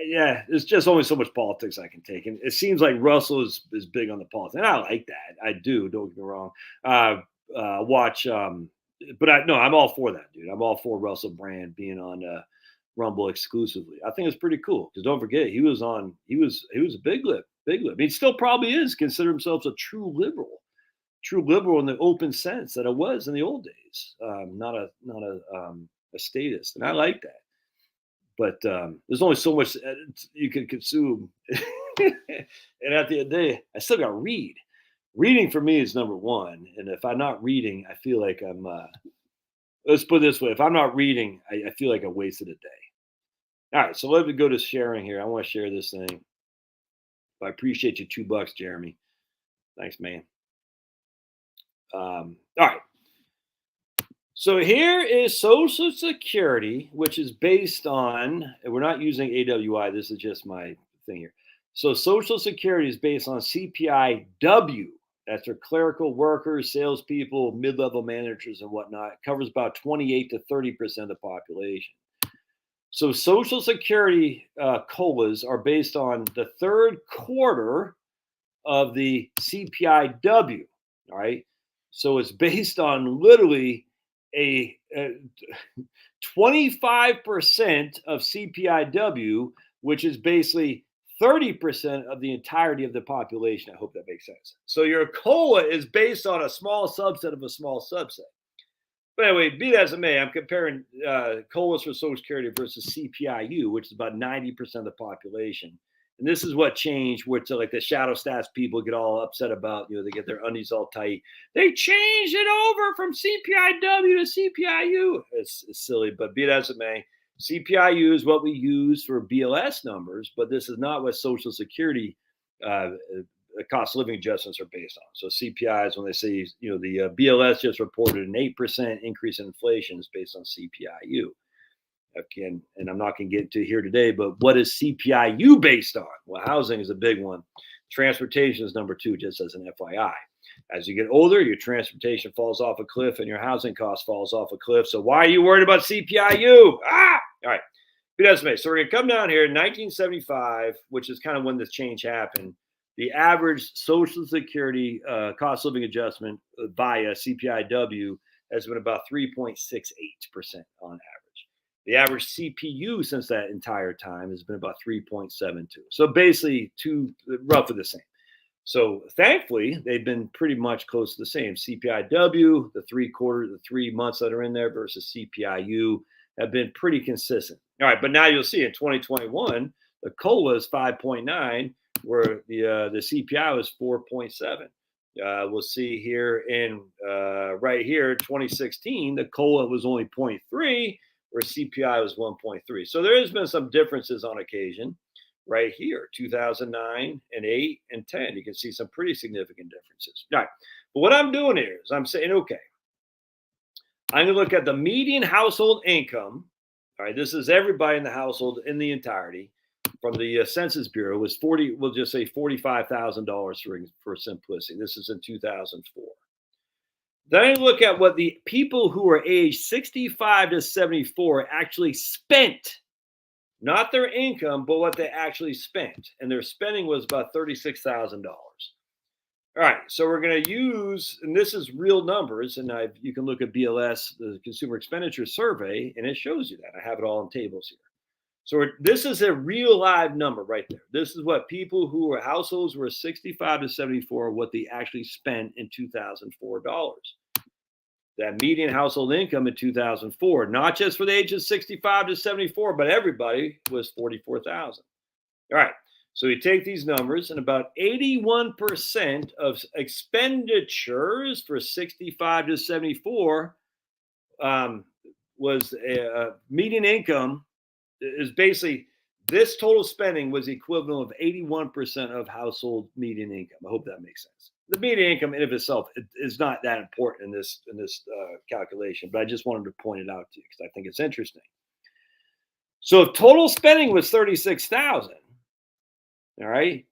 yeah, there's just only so much politics I can take, and it seems like Russell is big on the politics, and I like that. I do. Don't get me wrong. Watch, but I'm all for that, dude. I'm all for Russell Brand being on Rumble exclusively. I think it's pretty cool because don't forget he was on. He was a big lip, big lip. He still probably is. Consider himself a true liberal in the open sense that it was in the old days. Not a statist, and I like that. But there's only so much you can consume, and at the end of the day, I still got to read. Reading for me is number one, and if I'm not reading, I feel like I'm. Let's put it this way: if I'm not reading, I feel like I wasted a day. All right, so let me go to sharing here. I want to share this thing. I appreciate you $2, Jeremy. Thanks, man. All right. So here is Social Security, which is based on, and we're not using AWI. This is just my thing here. So Social Security is based on CPIW. That's for clerical workers, salespeople, mid-level managers, and whatnot. It covers about 28 to 30% of the population. So Social Security COLAs are based on the third quarter of the CPIW. All right. So it's based on literally a 25% of CPIW, which is basically 30% of the entirety of the population. I hope that makes sense. So your COLA is based on a small subset of a small subset. But anyway, be that as it may, I'm comparing COLAs for Social Security versus CPIU, which is about 90% of the population. And this is what changed, which like the shadow stats people get all upset about. They get their undies all tight. They changed it over from CPIW to CPIU. It's silly, but be it as it may, CPIU is what we use for BLS numbers, but this is not what Social Security cost of living adjustments are based on. So CPI is when they say, the BLS just reported an 8% increase in inflation is based on CPIU. And I'm not going to get into here today, but what is CPIU based on? Well, housing is a big one. Transportation is number two, just as an FYI. As you get older, your transportation falls off a cliff and your housing cost falls off a cliff. So why are you worried about CPIU? All right. So we're going to come down here in 1975, which is kind of when this change happened. The average Social Security cost of living adjustment via CPIW has been about 3.68% on average. The average CPU since that entire time has been about 3.72. So basically roughly the same. So thankfully, they've been pretty much close to the same. CPIW, the 3 months that are in there versus CPIU have been pretty consistent. All right, but now you'll see in 2021, the COLA is 5.9, where the CPI was 4.7. We'll see here right here, 2016, the COLA was only 0.3, where CPI was 1.3. So there has been some differences on occasion. Right here, 2009 and 8 and 10, you can see some pretty significant differences. All right, but what I'm doing here is I'm saying, okay, I'm going to look at the median household income. All right, this is everybody in the household in the entirety. From the Census Bureau was we'll just say $45,000 for simplicity. This is in 2004. Then I look at what the people who are aged 65 to 74 actually spent, not their income, but what they actually spent. And their spending was about $36,000. All right, so we're going to use, and this is real numbers, and you can look at BLS, the Consumer Expenditure Survey, and it shows you that. I have it all in tables here. So this is a real live number right there. This is what people who are households who are 65 to 74, what they actually spent in 2004 dollars. That median household income in 2004, not just for the ages 65 to 74, but everybody, was $44,000. All right. So you take these numbers, and about 81% of expenditures for 65 to 74 was a median income. Is basically this total spending was equivalent of 81% of household median income. I hope that makes sense. The median income in of itself is not that important in this calculation, but I just wanted to point it out to you because I think it's interesting. So if total spending was $36,000, all right,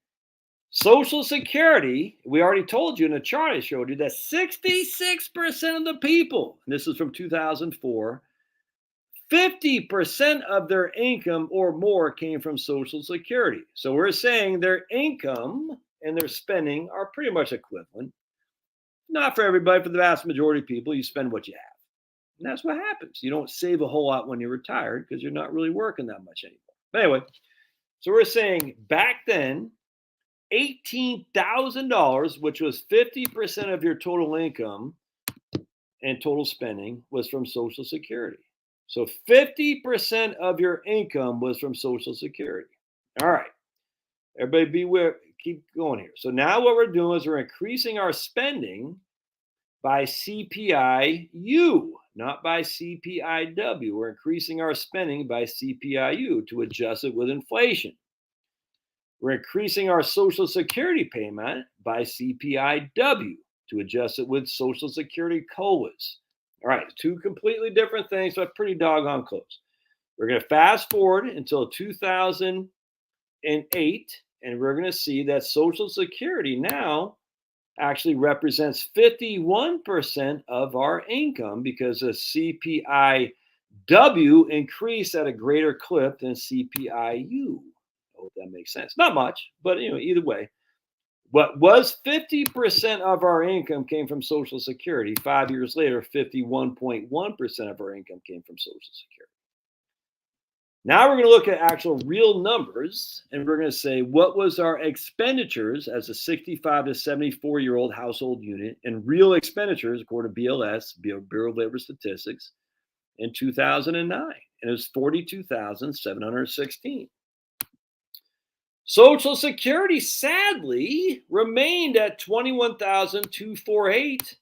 Social Security, we already told you in the chart I showed you that 66% of the people, and this is from 2004, 50% of their income or more came from Social Security. So we're saying their income and their spending are pretty much equivalent. Not for everybody, for the vast majority of people, you spend what you have. And that's what happens. You don't save a whole lot when you're retired because you're not really working that much anymore. But anyway, so we're saying back then, $18,000, which was 50% of your total income and total spending, was from Social Security. So 50% of your income was from Social Security. All right. Everybody beware, keep going here. So now what we're doing is we're increasing our spending by CPIU, not by CPIW. We're increasing our spending by CPIU to adjust it with inflation. We're increasing our Social Security payment by CPIW to adjust it with Social Security COLAs. All right, two completely different things, but pretty doggone close. We're going to fast forward until 2008, and we're going to see that Social Security now actually represents 51% of our income because the CPIW increased at a greater clip than CPIU. I hope that makes sense. Not much, but either way. What was 50% of our income came from Social Security. 5 years later, 51.1% of our income came from Social Security. Now we're going to look at actual real numbers, and we're going to say what was our expenditures as a 65 to 74-year-old household unit and real expenditures according to BLS, Bureau of Labor Statistics, in 2009. And it was 42,716. Social Security sadly remained at 21,248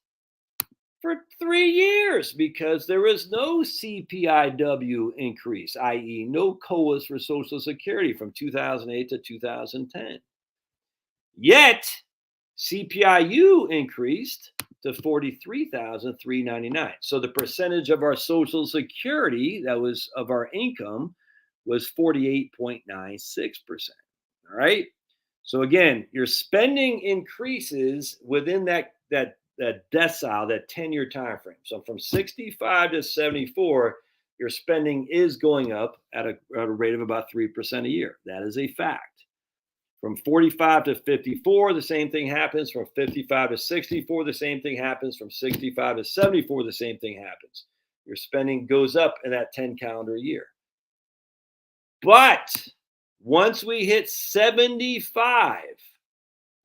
for 3 years because there was no CPIW increase, i.e., no COLAs for Social Security from 2008 to 2010. Yet, CPIU increased to 43,399. So the percentage of our Social Security that was of our income was 48.96%. All right. So again, your spending increases within that decile, that 10-year time frame. So from 65 to 74, your spending is going up at a rate of about 3% a year. That is a fact. From 45 to 54, the same thing happens. From 55 to 64, the same thing happens. From 65 to 74, the same thing happens. Your spending goes up in that 10 calendar year. But once we hit 75,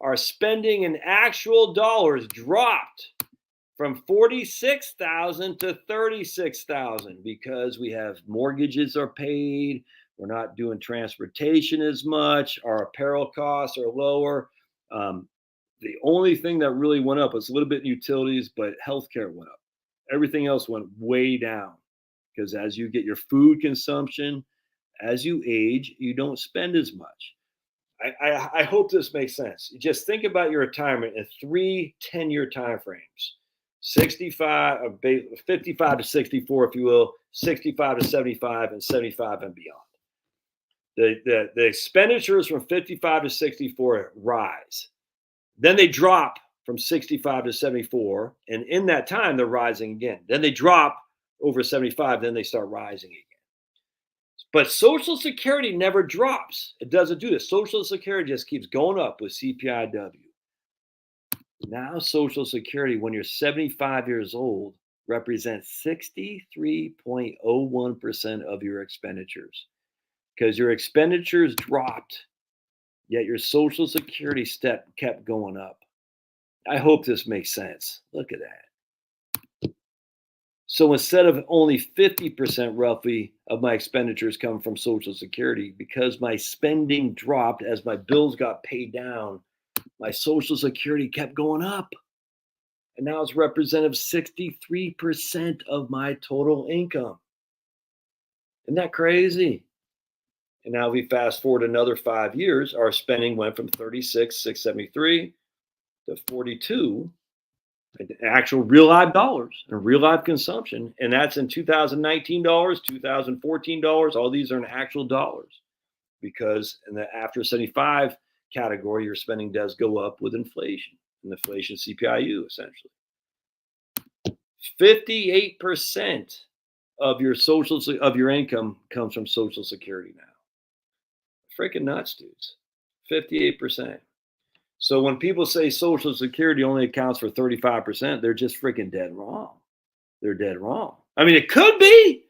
our spending in actual dollars dropped from 46,000 to 36,000 because we have mortgages are paid. We're not doing transportation as much. Our apparel costs are lower. The only thing that really went up was a little bit in utilities, but healthcare went up. Everything else went way down because as you get your food consumption, as you age, you don't spend as much. I hope this makes sense. You just think about your retirement in 3 10-year time frames. 55 to 64, if you will, 65 to 75, and 75 and beyond. The expenditures from 55 to 64 rise. Then they drop from 65 to 74. And in that time, they're rising again. Then they drop over 75. Then they start rising again. But Social Security never drops. It doesn't do this. Social Security just keeps going up with CPIW. Now Social Security, when you're 75 years old, represents 63.01% of your expenditures. Because your expenditures dropped, yet your Social Security step kept going up. I hope this makes sense. Look at that. So instead of only 50% roughly of my expenditures come from Social Security, because my spending dropped as my bills got paid down, my Social Security kept going up. And now it's representative 63% of my total income. Isn't that crazy? And now we fast forward another 5 years, our spending went from 36,673 to 42. Actual real live dollars and real live consumption. And that's in 2019 dollars, 2014 dollars. All these are in actual dollars because after 75, category, your spending does go up with inflation, and inflation CPIU essentially. 58% of your income comes from Social Security now. Freaking nuts, dudes. 58%. So when people say Social Security only accounts for 35%, they're just freaking dead wrong. They're dead wrong. I mean, it could be.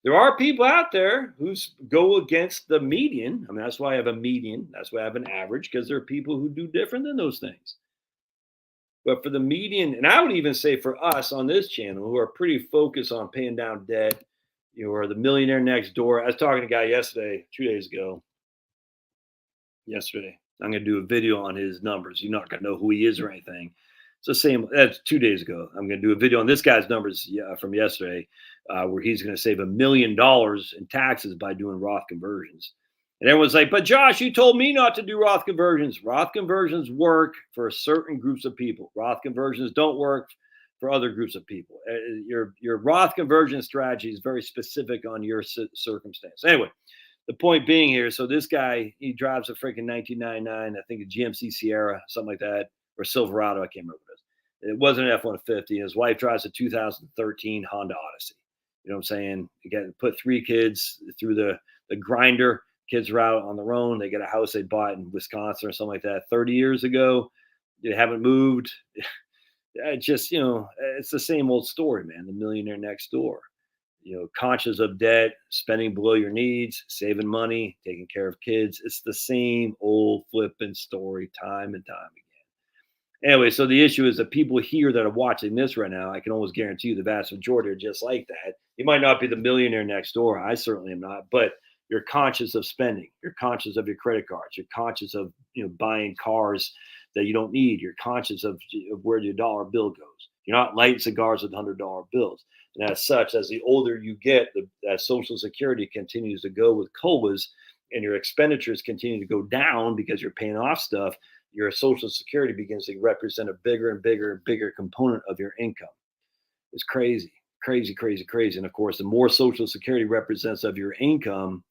There are people out there who go against the median. I mean, that's why I have a median. That's why I have an average, because there are people who do different than those things. But for the median, and I would even say for us on this channel who are pretty focused on paying down debt, or the millionaire next door. I was talking to a guy yesterday, 2 days ago. Yesterday, I'm going to do a video on his numbers. You're not going to know who he is or anything. It's the same. That's 2 days ago. I'm going to do a video on this guy's numbers from yesterday, where he's going to save $1 million in taxes by doing Roth conversions. And everyone's like, but Josh, you told me not to do Roth conversions. Roth conversions work for certain groups of people. Roth conversions don't work for other groups of people. Your Roth conversion strategy is very specific on your circumstance. Anyway, the point being here, so this guy, he drives a freaking 1999, I think a GMC Sierra, something like that, or Silverado, I can't remember what it is. It wasn't an F-150. His wife drives a 2013 Honda Odyssey. You know what I'm saying? You got to put 3 kids through the grinder. Kids are out on their own. They get a house they bought in Wisconsin or something like that 30 years ago. They haven't moved. Just, it's the same old story, man. The millionaire next door. Conscious of debt, spending below your needs, saving money, taking care of kids. It's the same old flipping story time and time again. Anyway, so the issue is that people here that are watching this right now, I can almost guarantee you the vast majority are just like that. You might not be the millionaire next door. I certainly am not, but you're conscious of spending. You're conscious of your credit cards. You're conscious of buying cars that you don't need. You're conscious of where your dollar bill goes. You're not lighting cigars with $100 bills. And as such, as the older you get, as Social Security continues to go with COLAs and your expenditures continue to go down because you're paying off stuff, your Social Security begins to represent a bigger and bigger and bigger component of your income. It's crazy, crazy, crazy, crazy. And of course, the more Social Security represents of your income,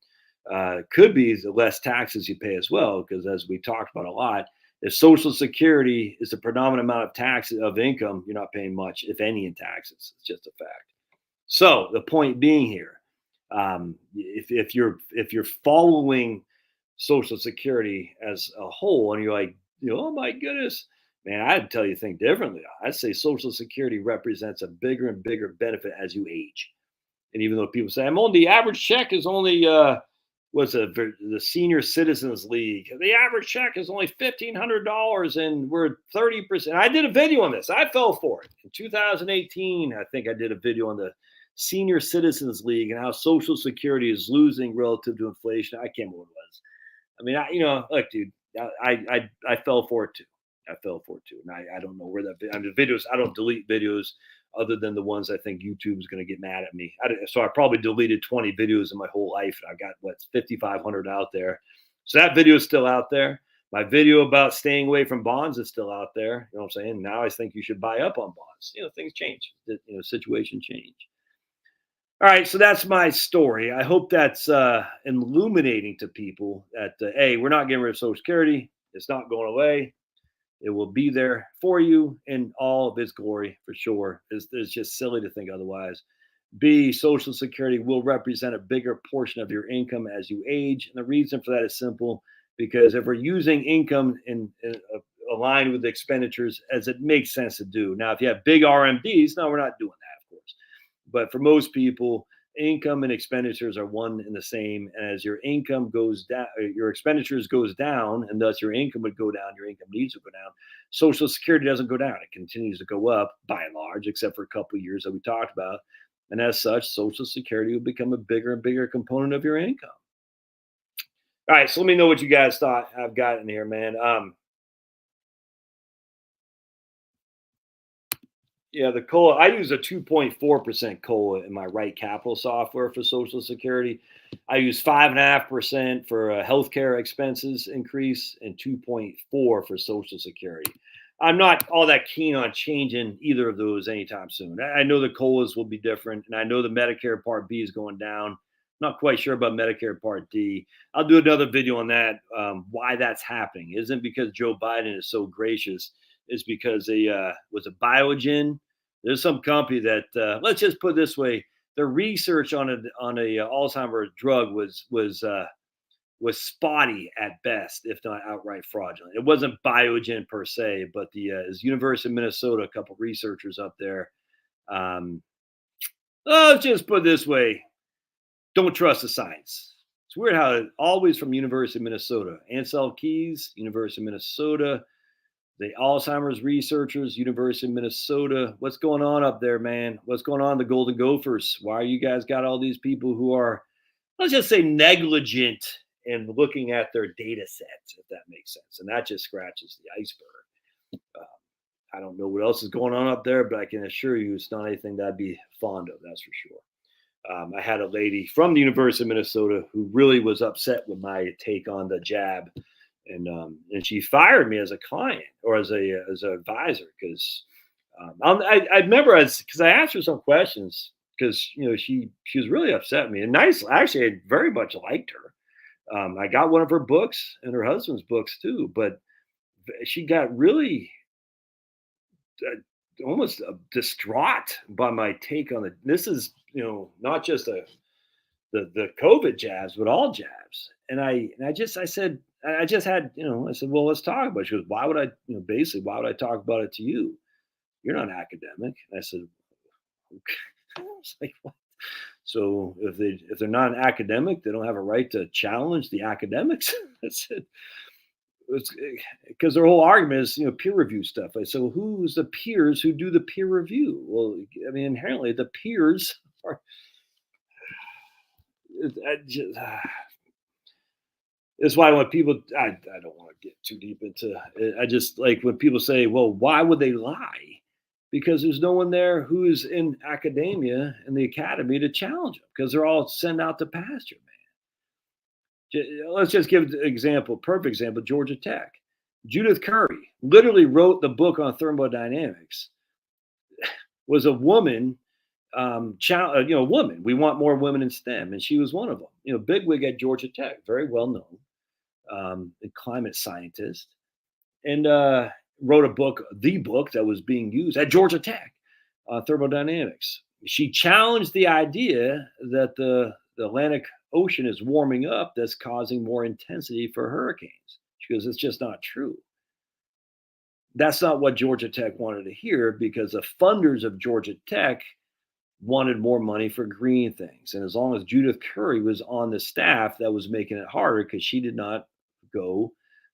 could be the less taxes you pay as well. Because as we talked about a lot, if Social Security is the predominant amount of taxes of income, you're not paying much, if any, in taxes. It's just a fact. So the point being here, if you're following Social Security as a whole, and you're like, oh my goodness, man, I'd tell you to think differently. I'd say Social Security represents a bigger and bigger benefit as you age. And even though people say, the average check is only the Senior Citizens League. The average check is only $1,500 and we're 30%. I did a video on this. I fell for it. In 2018, I think I did a video on the Senior Citizens League and how Social Security is losing relative to inflation. I can't remember what it was. I mean, look, dude, I fell for it too. And I don't know where that, the videos, I don't delete videos other than the ones I think YouTube is going to get mad at me. So I probably deleted 20 videos in my whole life. And I've got 5,500 out there. So that video is still out there. My video about staying away from bonds is still out there. You know what I'm saying? Now I think you should buy up on bonds. Things change. Situation change. All right. So that's my story. I hope that's illuminating to people that, hey, we're not getting rid of Social Security. It's not going away. It will be there for you in all of its glory, for sure. It's just silly to think otherwise. B, Social Security will represent a bigger portion of your income as you age. And the reason for that is simple, because if we're using income in aligned with expenditures, as it makes sense to do. Now, if you have big RMDs, no, we're not doing that, of course. But for most people, income and expenditures are one and the same. And as your income goes down, your expenditures goes down, and thus your income would go down, your income needs would go down. Social Security doesn't go down. It continues to go up by and large, except for a couple of years that we talked about. And as such, Social Security will become a bigger and bigger component of your income. All right, so let me know what you guys thought I've got in here, man. Yeah, the COLA, I use a 2.4% COLA in my Right Capital software for Social Security. I use 5.5% for healthcare expenses increase and 2.4 for Social Security. I'm not all that keen on changing either of those anytime soon. I know the COLAs will be different, and I know the Medicare Part B is going down. Not quite sure about Medicare Part D. I'll do another video on that. Why that's happening isn't because Joe Biden is so gracious. It's because they was a Biogen. There's some company that let's just put it this way: the research on a Alzheimer's drug was spotty at best, if not outright fraudulent. It wasn't Biogen per se, but the University of Minnesota, a couple of researchers up there. Um, let's just put it this way: don't trust the science. It's weird how it always from University of Minnesota. Ansel Keys, University of Minnesota. The Alzheimer's researchers, University of Minnesota. What's going on up there, man? What's going on, the Golden Gophers? Why you guys got all these people who are, let's just say, negligent in looking at their data sets, if that makes sense? And that just scratches the iceberg. I don't know what else is going on up there, but I can assure you it's not anything that I'd be fond of, that's for sure. I had a lady from the University of Minnesota who really was upset with my take on the jab, and she fired me as a client or as an advisor because I remember because I asked her some questions because she was really upset with me and nice. Actually, I very much liked her. I got one of her books and her husband's books too, but she got really almost distraught by my take on it. This is not just the COVID jabs, but all jabs. And I said I just had I said, well, let's talk about it. She goes, why would I basically why would I talk about it to you? You're not academic. And I said, okay. I was like, what? So if they're not an academic, they don't have a right to challenge the academics. I said, it's because their whole argument is peer review stuff. So who's the peers who do the peer review? Well, I mean, inherently the peers are. It's why when people, I don't want to get too deep into it. I just like when people say, well, why would they lie? Because there's no one there who's in academia and the academy to challenge them because they're all sent out to pasture, man. Let's just give an example, perfect example, Georgia Tech. Judith Curry literally wrote the book on thermodynamics, was a woman, woman. We want more women in STEM, and she was one of them. Bigwig at Georgia Tech, very well known, a climate scientist, and wrote a book, the book that was being used at Georgia Tech, thermodynamics. She challenged the idea that the Atlantic Ocean is warming up, that's causing more intensity for hurricanes. She goes, it's just not true. That's not what Georgia Tech wanted to hear because the funders of Georgia Tech wanted more money for green things. And as long as Judith Curry was on the staff, that was making it harder because she did not go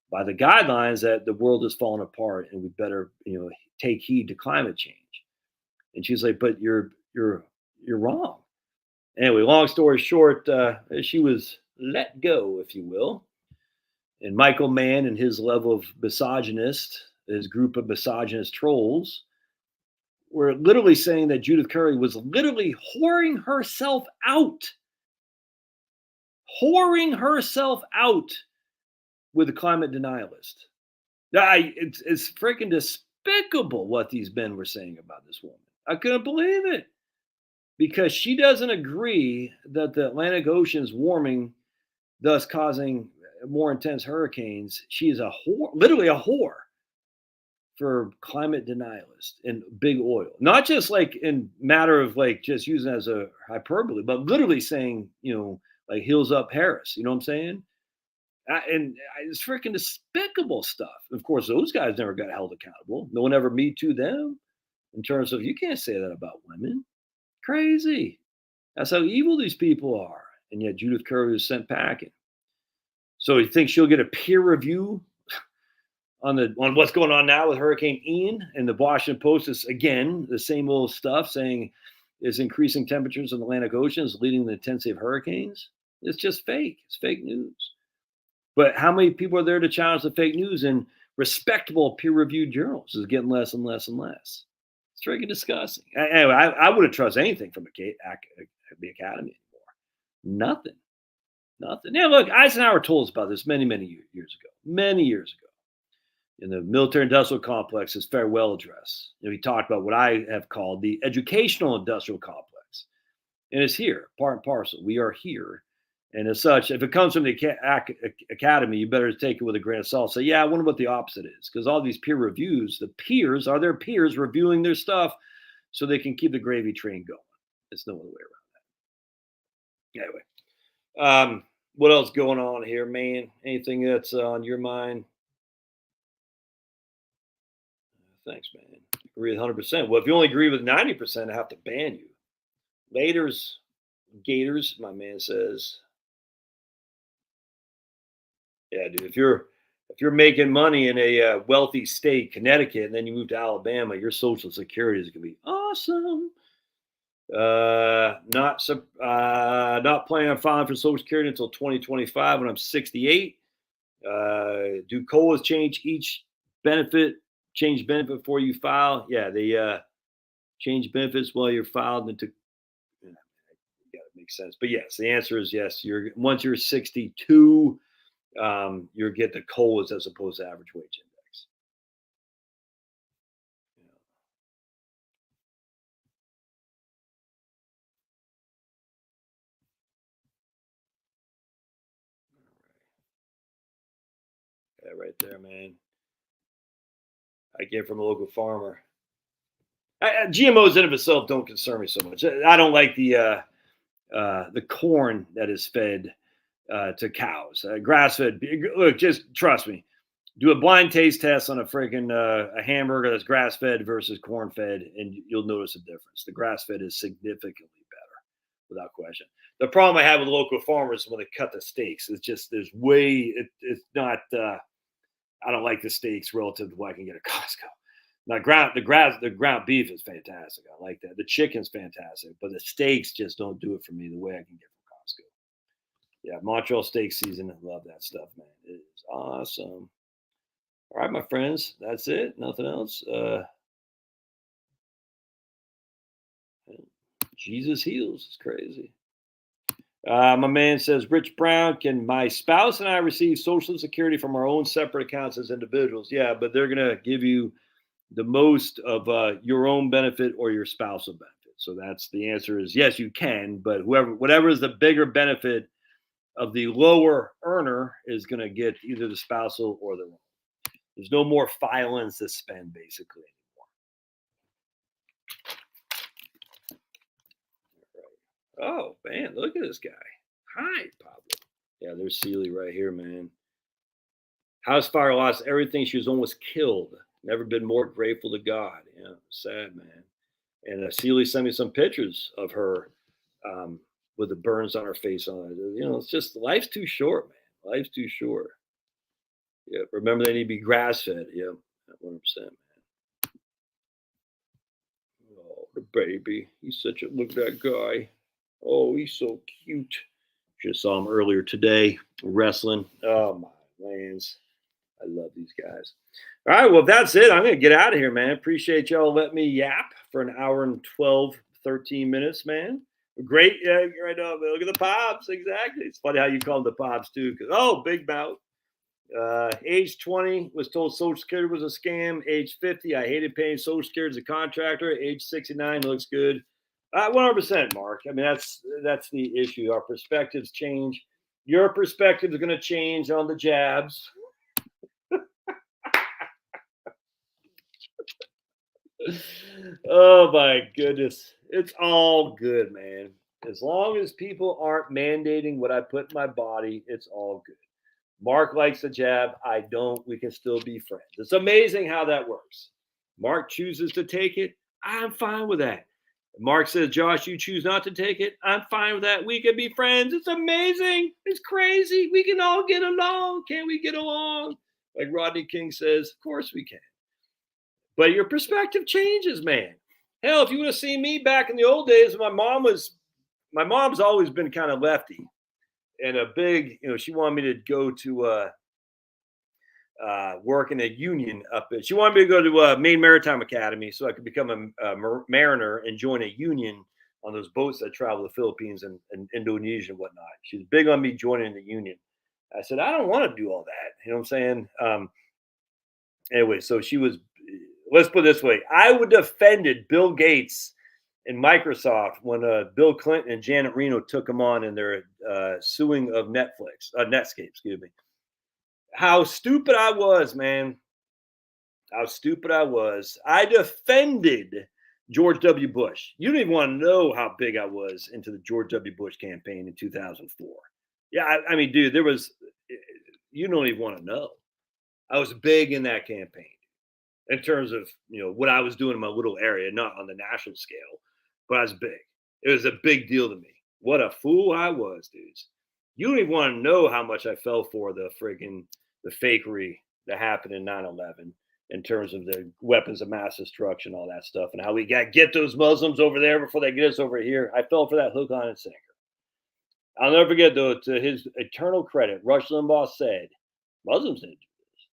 by the guidelines that the world is falling apart and we better, take heed to climate change. And she's like, but you're wrong. Anyway, long story short, she was let go, if you will. And Michael Mann and his level of misogynist, his group of misogynist trolls, were literally saying that Judith Curry was literally whoring herself out with a climate denialist. It's freaking despicable what these men were saying about this woman. I couldn't believe it because she doesn't agree that the Atlantic Ocean is warming, thus causing more intense hurricanes. She is a whore, literally a whore for climate denialists and big oil. Not just like in matter of like just using it as a hyperbole, but literally saying, like heels up Harris. You know what I'm saying? And it's freaking despicable stuff. Of course, those guys never got held accountable. No one ever me too them in terms of you can't say that about women. Crazy. That's how evil these people are. And yet Judith Curry was sent packing. So you think she'll get a peer review on what's going on now with Hurricane Ian? And the Washington Post is again the same old stuff saying is increasing temperatures in the Atlantic Ocean is leading to the intensity of hurricanes. It's just fake. It's fake news. But how many people are there to challenge the fake news in respectable peer-reviewed journals? Is getting less and less and less. It's freaking disgusting. Anyway, I wouldn't trust anything from the academy anymore. Nothing. Now, look, Eisenhower told us about this many years ago. In the military-industrial complex, his farewell address. He talked about what I have called the educational industrial complex. and it's here, part and parcel. We are here. And as such, if it comes from the academy, you better take it with a grain of salt. Say, yeah, I wonder what the opposite is. Because all these peer reviews, the peers are their peers reviewing their stuff so they can keep the gravy train going. There's no other way around. Anyway, what else going on here, man? Anything that's on your mind? Thanks, man. Agree with 100%. Well, if you only agree with 90%, I have to ban you. Laters, Gators, my man says. Yeah, dude. If you're making money in a wealthy state, Connecticut, and then you move to Alabama, your Social Security is gonna be awesome. Not planning on filing for Social Security until 2025 when I'm 68. Do COLAs change benefit before you file? Yeah, they change benefits while you're filed into. Yeah, it makes sense. But yes, the answer is yes. Once you're 62, you get the COLAs as opposed to average wage index. Yeah, right there, man. I get from a local farmer. GMOs in of itself don't concern me so much. I don't like the corn that is fed to cows. Grass fed. Look, just trust me. Do a blind taste test on a freaking a hamburger that's grass fed versus corn fed, and you'll notice a difference. The grass fed is significantly better, without question. The problem I have with local farmers is when they cut the steaks. It's just it's not. I don't like the steaks relative to what I can get at Costco. Now, the ground beef is fantastic. I like that. The chicken's fantastic, but the steaks just don't do it for me the way I can get from Costco. Yeah, Montreal steak season. I love that stuff, man. It is awesome. All right, my friends, that's it. Nothing else. Jesus heals. It's crazy. My man says, Rich Brown, can my spouse and I receive Social Security from our own separate accounts as individuals? Yeah, but they're going to give you the most of your own benefit or your spousal benefit. So that's the answer is yes, you can, but whatever is the bigger benefit of the lower earner is going to get either the spousal or the own. There's no more filings to spend basically anymore. Oh man, look at this guy. Hi, Pablo. Yeah, there's Celie right here, man. House fire lost everything. She was almost killed. Never been more grateful to God. Yeah, sad, man. And Celie sent me some pictures of her with the burns on her face. On it, it's just life's too short, man. Life's too short. Yeah, remember they need to be grass fed. Yeah, 100%, man. Oh, the baby. He's such a look at that guy. Oh, he's so cute. Just saw him earlier today wrestling. Oh my lands. I love these guys. All right, well, that's it. I'm going to get out of here, man. Appreciate y'all letting me yap for an hour and 12, 13 minutes, man. Great. Yeah, right up. Look at the Pops. Exactly. It's funny how you call them the Pops, too. Oh, big mouth. Age 20, was told Social Security was a scam. Age 50, I hated paying Social Security as a contractor. Age 69, looks good. 100%, Mark. I mean, that's the issue. Our perspectives change. Your perspective is going to change on the jabs. Oh my goodness. It's all good, man. As long as people aren't mandating what I put in my body, it's all good. Mark likes the jab. I don't. We can still be friends. It's amazing how that works. Mark chooses to take it. I'm fine with that. Mark says, Josh, you choose not to take it. I'm fine with that. We can be friends. It's amazing. It's crazy. We can all get along. Can't we get along? Like Rodney King says, of course we can. But your perspective changes, man. Hell, if you would have seen me back in the old days, my mom's always been kind of lefty and a big, she wanted me to go to work in a union up there. She wanted me to go to Maine Maritime Academy so I could become a mariner and join a union on those boats that travel the Philippines and Indonesia and whatnot. She was big on me joining the union. I said, I don't want to do all that. You know what I'm saying? Anyway, so she was, let's put it this way. I would have defended Bill Gates in Microsoft when Bill Clinton and Janet Reno took him on in their suing of Netscape, excuse me. How stupid I was, man. How stupid I was. I defended George W. Bush. You don't even want to know how big I was into the George W. Bush campaign in 2004. Yeah, I mean, dude, you don't even want to know. I was big in that campaign in terms of, what I was doing in my little area, not on the national scale, but I was big. It was a big deal to me. What a fool I was, dudes. You don't even want to know how much I fell for the fakery that happened in 9/11 in terms of the weapons of mass destruction, all that stuff, and how we got get those Muslims over there before they get us over here. I fell for that hook, line, and sinker. I'll never forget, though, to his eternal credit, Rush Limbaugh said, Muslims didn't do this.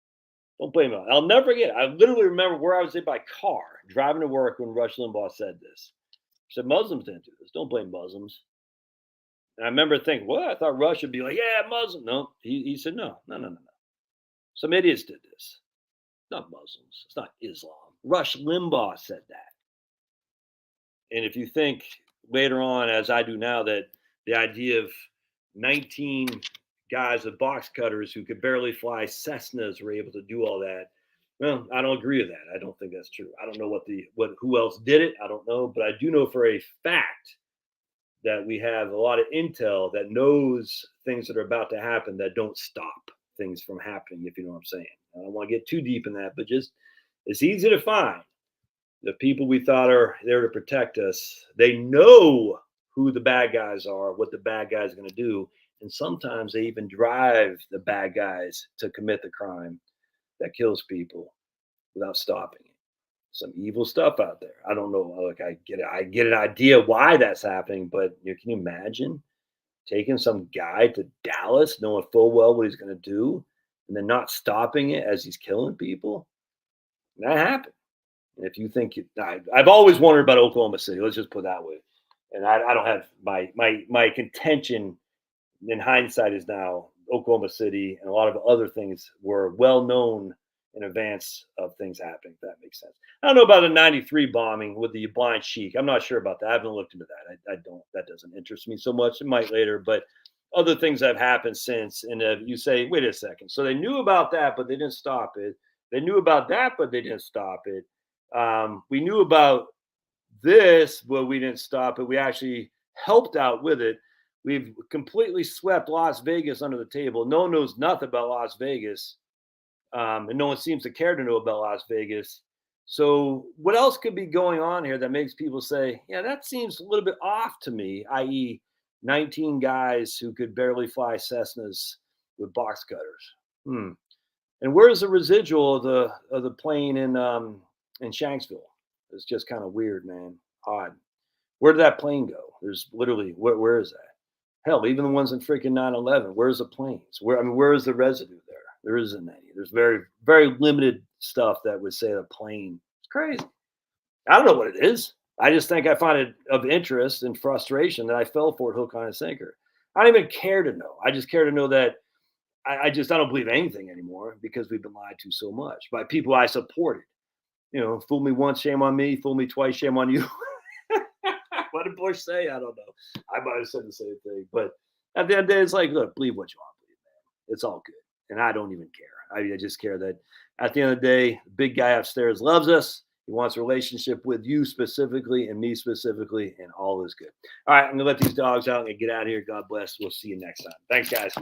Don't blame him. I'll never forget. I literally remember where I was in my car driving to work when Rush Limbaugh said this. He said, Muslims didn't do this. Don't blame Muslims. And I remember thinking, what? I thought Rush would be like, yeah, Muslim. No, he said, no. Some idiots did this. Not Muslims. It's not Islam. Rush Limbaugh said that. And if you think later on, as I do now, that the idea of 19 guys with box cutters who could barely fly Cessnas were able to do all that, well, I don't agree with that. I don't think that's true. I don't know who else did it. I don't know, but I do know for a fact that we have a lot of intel that knows things that are about to happen that don't stop things from happening, if you know what I'm saying. I don't want to get too deep in that, but just it's easy to find the people we thought are there to protect us. They know who the bad guys are, what the bad guys are going to do. And sometimes they even drive the bad guys to commit the crime that kills people without stopping it. Some evil stuff out there. I don't know. Look, I get an idea why that's happening, but can you imagine taking some guy to Dallas, knowing full well what he's going to do, and then not stopping it as he's killing people? That happened. And if you think I've always wondered about Oklahoma City. Let's just put it that way. And I don't have my contention in hindsight is now Oklahoma City and a lot of other things were well known in advance of things happening. If that makes sense. I don't know about the '93 bombing with the blind sheik. I'm not sure about that. I haven't looked into that. I don't. That doesn't interest me so much. It might later, but other things that have happened since. And you say, wait a second. So they knew about that, but they didn't stop it. They knew about that, but they didn't stop it. We knew about this, but we didn't stop it. We actually helped out with it. We've completely swept Las Vegas under the table. No one knows nothing about Las Vegas. And no one seems to care to know about Las Vegas. So what else could be going on here that makes people say, yeah, that seems a little bit off to me, i.e. 19 guys who could barely fly Cessnas with box cutters. And where's the residual of the plane in Shanksville? It's just kind of weird, man. Odd. Where did that plane go? There's literally where is that? Hell, even the ones in freaking 9/11. Where's the planes? Where is the residue there? There isn't any. There's very, very limited stuff that would say the plane. It's crazy. I don't know what it is. I just think I find it of interest and frustration that I fell for it hook, line, and sinker. I don't even care to know. I just care to know that I don't believe anything anymore because we've been lied to so much by people I supported. Fool me once, shame on me. Fool me twice, shame on you. What did Bush say? I don't know. I might have said the same thing. But at the end of the day, it's like, look, believe what you want to believe, man. It's all good. And I don't even care. I just care that at the end of the day, the big guy upstairs loves us. He wants a relationship with you specifically and me specifically, and all is good. All right, I'm going to let these dogs out and get out of here. God bless. We'll see you next time. Thanks, guys.